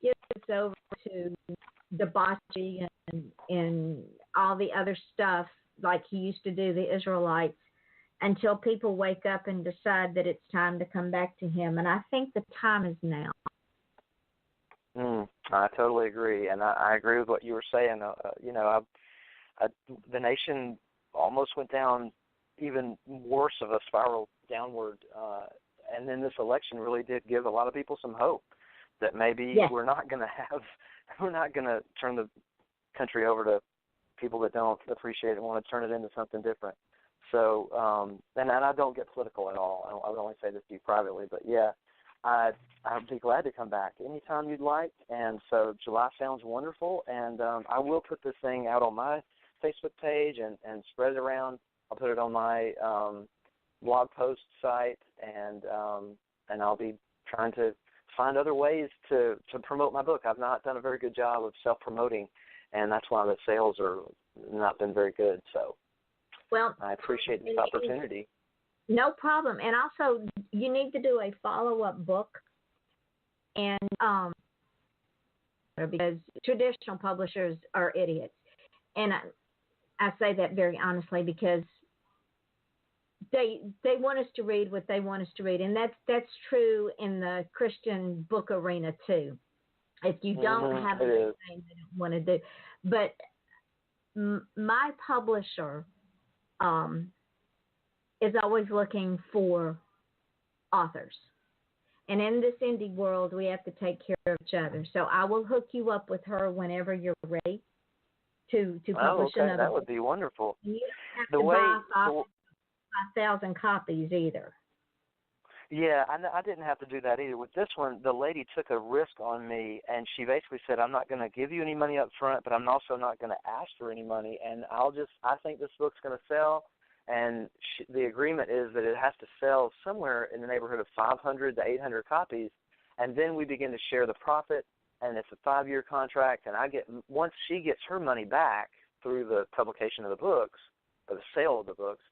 gives us over to debauchery and all the other stuff like he used to do the Israelites until people wake up and decide that it's time to come back to him. And I think the time is now. I totally agree. And I agree with what you were saying. The nation almost went down even worse of a spiral downward. And then this election really did give a lot of people some hope that maybe we're not going to turn the country over to people that don't appreciate it and want to turn it into something different. So, and I don't get political at all. I would only say this to you privately, but I'd be glad to come back anytime you'd like. And so July sounds wonderful, and I will put this thing out on my Facebook page and spread it around. I'll put it on my blog post site, and I'll be trying to find other ways to promote my book. I've not done a very good job of self-promoting, and that's why the sales are not been very good. So, well, I appreciate this opportunity. No problem. And also, you need to do a follow-up book, and because traditional publishers are idiots, and I say that very honestly because they want us to read what they want us to read, and that's true in the Christian book arena too. If you don't have anything they don't want to do, but my publisher is always looking for authors, and in this indie world, we have to take care of each other. So I will hook you up with her whenever you're ready to publish another. That would be wonderful. And you don't have to buy 5,000 copies either. Yeah, I didn't have to do that either. With this one, the lady took a risk on me, and she basically said, I'm not going to give you any money up front, but I'm also not going to ask for any money, and I think this book's going to sell, and the agreement is that it has to sell somewhere in the neighborhood of 500 to 800 copies, and then we begin to share the profit, and it's a 5-year contract, and once she gets her money back through the publication of the books, or the sale of the books,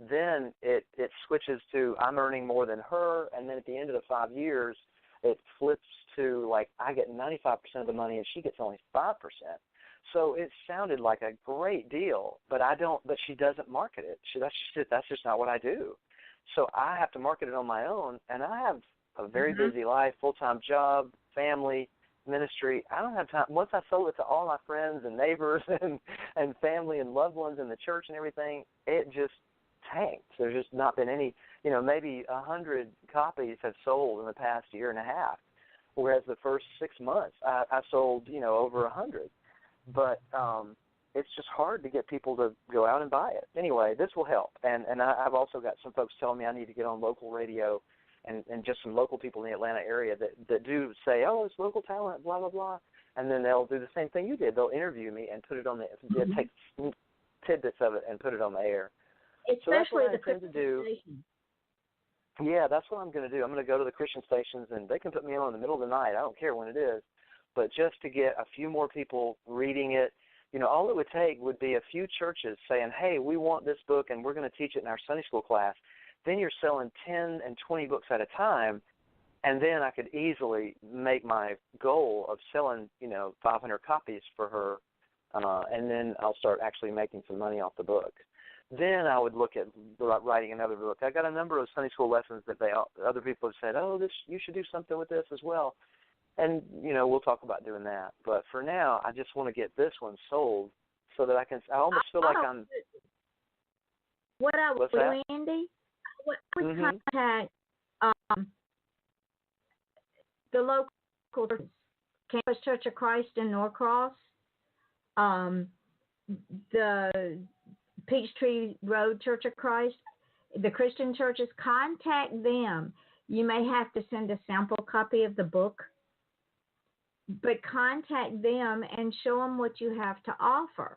then it switches to I'm earning more than her, and then at the end of the 5 years, it flips to like I get 95% of the money and she gets only 5%. So it sounded like a great deal, but she doesn't market it. That's just not what I do. So I have to market it on my own, and I have a very busy life, full-time job, family, ministry. I don't have time. Once I sold it to all my friends and neighbors and family and loved ones in the church and everything, it just tanked. There's just not been any, maybe 100 copies have sold in the past year and a half, whereas the first 6 months I sold, over 100. But it's just hard to get people to go out and buy it. Anyway, this will help. And I've also got some folks telling me I need to get on local radio and just some local people in the Atlanta area that do say, oh, it's local talent, blah, blah, blah. And then they'll do the same thing you did. They'll interview me and put it on take tidbits of it and put it on the air. Especially so the Christian stations. Yeah, that's what I'm going to do. I'm going to go to the Christian stations, and they can put me on in the middle of the night. I don't care when it is. But just to get a few more people reading it, all it would take would be a few churches saying, hey, we want this book, and we're going to teach it in our Sunday school class. Then you're selling 10 and 20 books at a time, and then I could easily make my goal of selling, 500 copies for her, and then I'll start actually making some money off the book. Then I would look at writing another book. I got a number of Sunday school lessons that other people have said, oh, you should do something with this as well. And, we'll talk about doing that. But for now, I just want to get this one sold so that I almost feel like I'm... What I would do, Andy, I would contact the local Campus Church of Christ in Norcross, the Peachtree Road Church of Christ, the Christian churches. Contact them. You may have to send a sample copy of the book, but contact them and show them what you have to offer.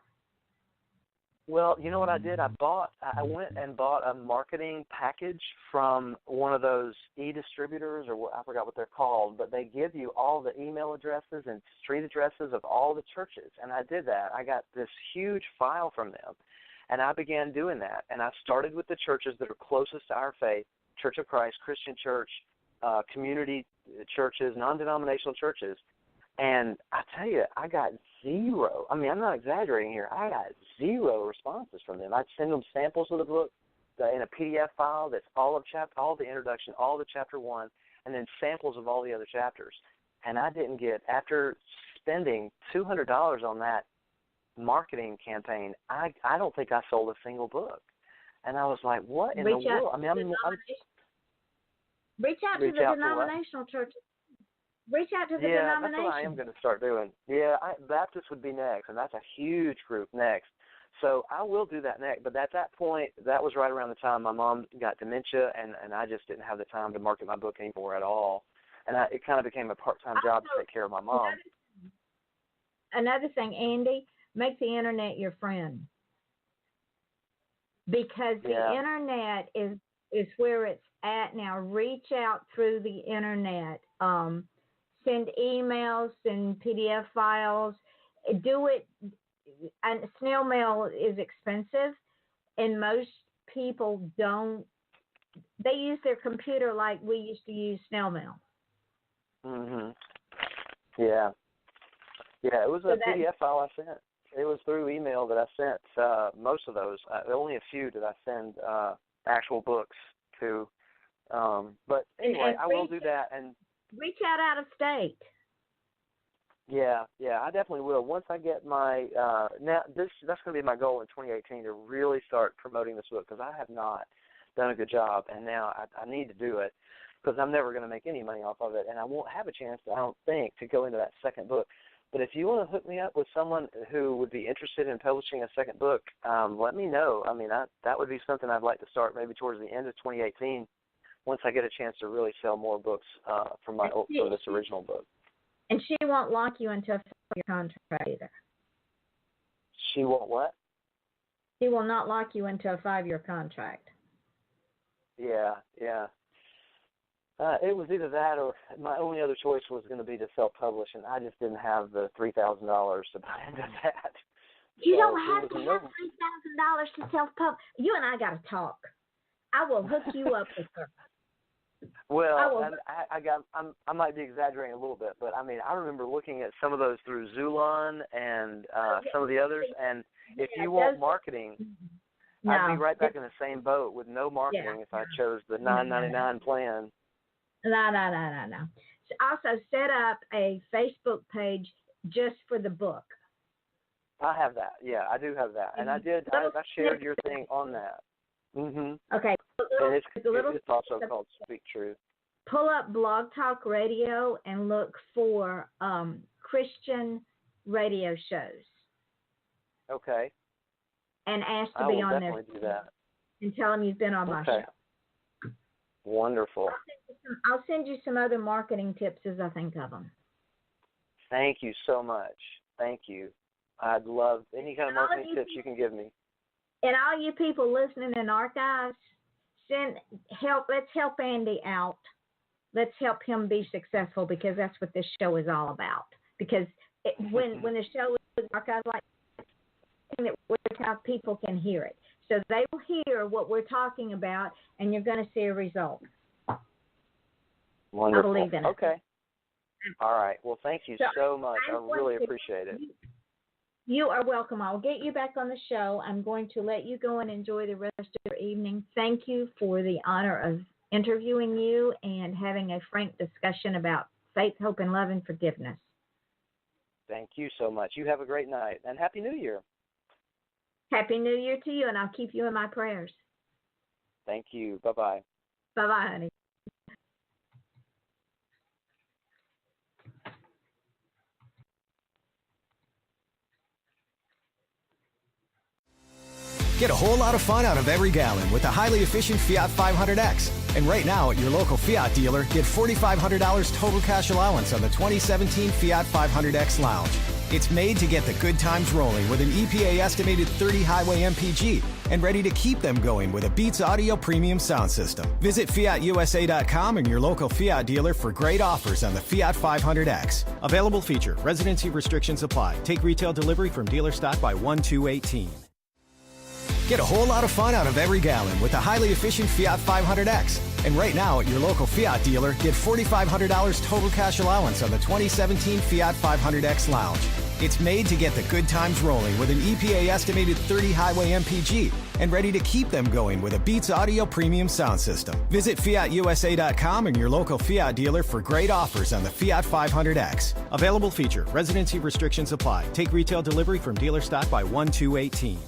Well, you know what I did? I went and bought a marketing package from one of those e-distributors, or I forgot what they're called, but they give you all the email addresses and street addresses of all the churches, and I did that. I got this huge file from them, and I began doing that, and I started with the churches that are closest to our faith, Church of Christ, Christian Church, community churches, non-denominational churches. And I tell you, I got zero. I mean, I'm not exaggerating here. I got zero responses from them. I'd send them samples of the book in a PDF file that's all the introduction, all the chapter 1, and then samples of all the other chapters. And I didn't get, after spending $200 on that marketing campaign, I don't think I sold a single book. And I was like, what in the world? I mean, reach out to the denominational churches. Reach out to the denomination. Yeah, that's what I am going to start doing. Yeah, Baptist would be next, and that's a huge group next. So I will do that next. But at that point, that was right around the time my mom got dementia, and I just didn't have the time to market my book anymore at all. And it kind of became a part-time job to take care of my mom. Another thing, Andy, make the Internet your friend. Because the Internet is where it's at now. Reach out through the Internet. Send emails, send PDF files. Do it. And snail mail is expensive, and most people don't. They use their computer like we used to use snail mail. Mhm. Yeah. Yeah, it was a PDF file I sent. It was through email that I sent most of those. Only a few did I send actual books to. But anyway, I will do that and. Reach out of state. Yeah, I definitely will. Once I get my that's going to be my goal in 2018 to really start promoting this book, because I have not done a good job, and now I need to do it, because I'm never going to make any money off of it, and I won't have a chance, I don't think, to go into that second book. But if you want to hook me up with someone who would be interested in publishing a second book, let me know. I mean, that would be something I'd like to start maybe towards the end of 2018. Once I get a chance to really sell more books from this original book. And she won't lock you into a 5-year contract either. She won't what? She will not lock you into a 5-year contract. Yeah. It was either that, or my only other choice was going to be to self-publish, and I just didn't have the $3,000 to buy into that. You don't have to have $3,000 to self-publish. You and I got to talk. I will hook you up with her. Well, I might be exaggerating a little bit, but I mean, I remember looking at some of those through Zulon and some of the others, and if you want marketing, I'd be right back in the same boat with no marketing if I chose the $9.99 plan. No. Also, set up a Facebook page just for the book. I have that. Yeah, I do have that, and I shared your thing on that. Mhm. Okay. And It's a little. it's also called Speak Truth. Pull up Blog Talk Radio and look for Christian radio shows, Okay. and ask to I be will on there. definitely do that. And tell them you've been on my Okay. show. Wonderful. I'll send you some other marketing tips as I think of them. Thank you so much. Thank you. I'd love any kind of And all of marketing you tips you can give me. And all you people listening in archives, let's help Andy out. Let's help him be successful, because that's what this show is all about. Because when the show is archived like that, how people can hear it. So they will hear what we're talking about, and you're going to see a result. Wonderful. I believe in it. Okay. All right. Well, thank you so much. I really to- appreciate it. You are welcome. I'll get you back on the show. I'm going to let you go and enjoy the rest of your evening. Thank you for the honor of interviewing you and having a frank discussion about faith, hope, and love and forgiveness. Thank you so much. You have a great night, and Happy New Year. Happy New Year to you, and I'll keep you in my prayers. Thank you. Bye-bye. Bye-bye, honey. Get a whole lot of fun out of every gallon with the highly efficient Fiat 500X. And right now at your local Fiat dealer, get $4,500 total cash allowance on the 2017 Fiat 500X Lounge. It's made to get the good times rolling with an EPA estimated 30 highway MPG and ready to keep them going with a Beats Audio premium sound system. Visit FiatUSA.com and your local Fiat dealer for great offers on the Fiat 500X. Available feature. Residency restrictions apply. Take retail delivery from dealer stock by 1/2/18. Get a whole lot of fun out of every gallon with the highly efficient Fiat 500X. And right now at your local Fiat dealer, get $4,500 total cash allowance on the 2017 Fiat 500X Lounge. It's made to get the good times rolling with an EPA estimated 30 highway MPG and ready to keep them going with a Beats Audio premium sound system. Visit FiatUSA.com and your local Fiat dealer for great offers on the Fiat 500X. Available feature. Residency restrictions apply. Take retail delivery from dealer stock by 1/2/18.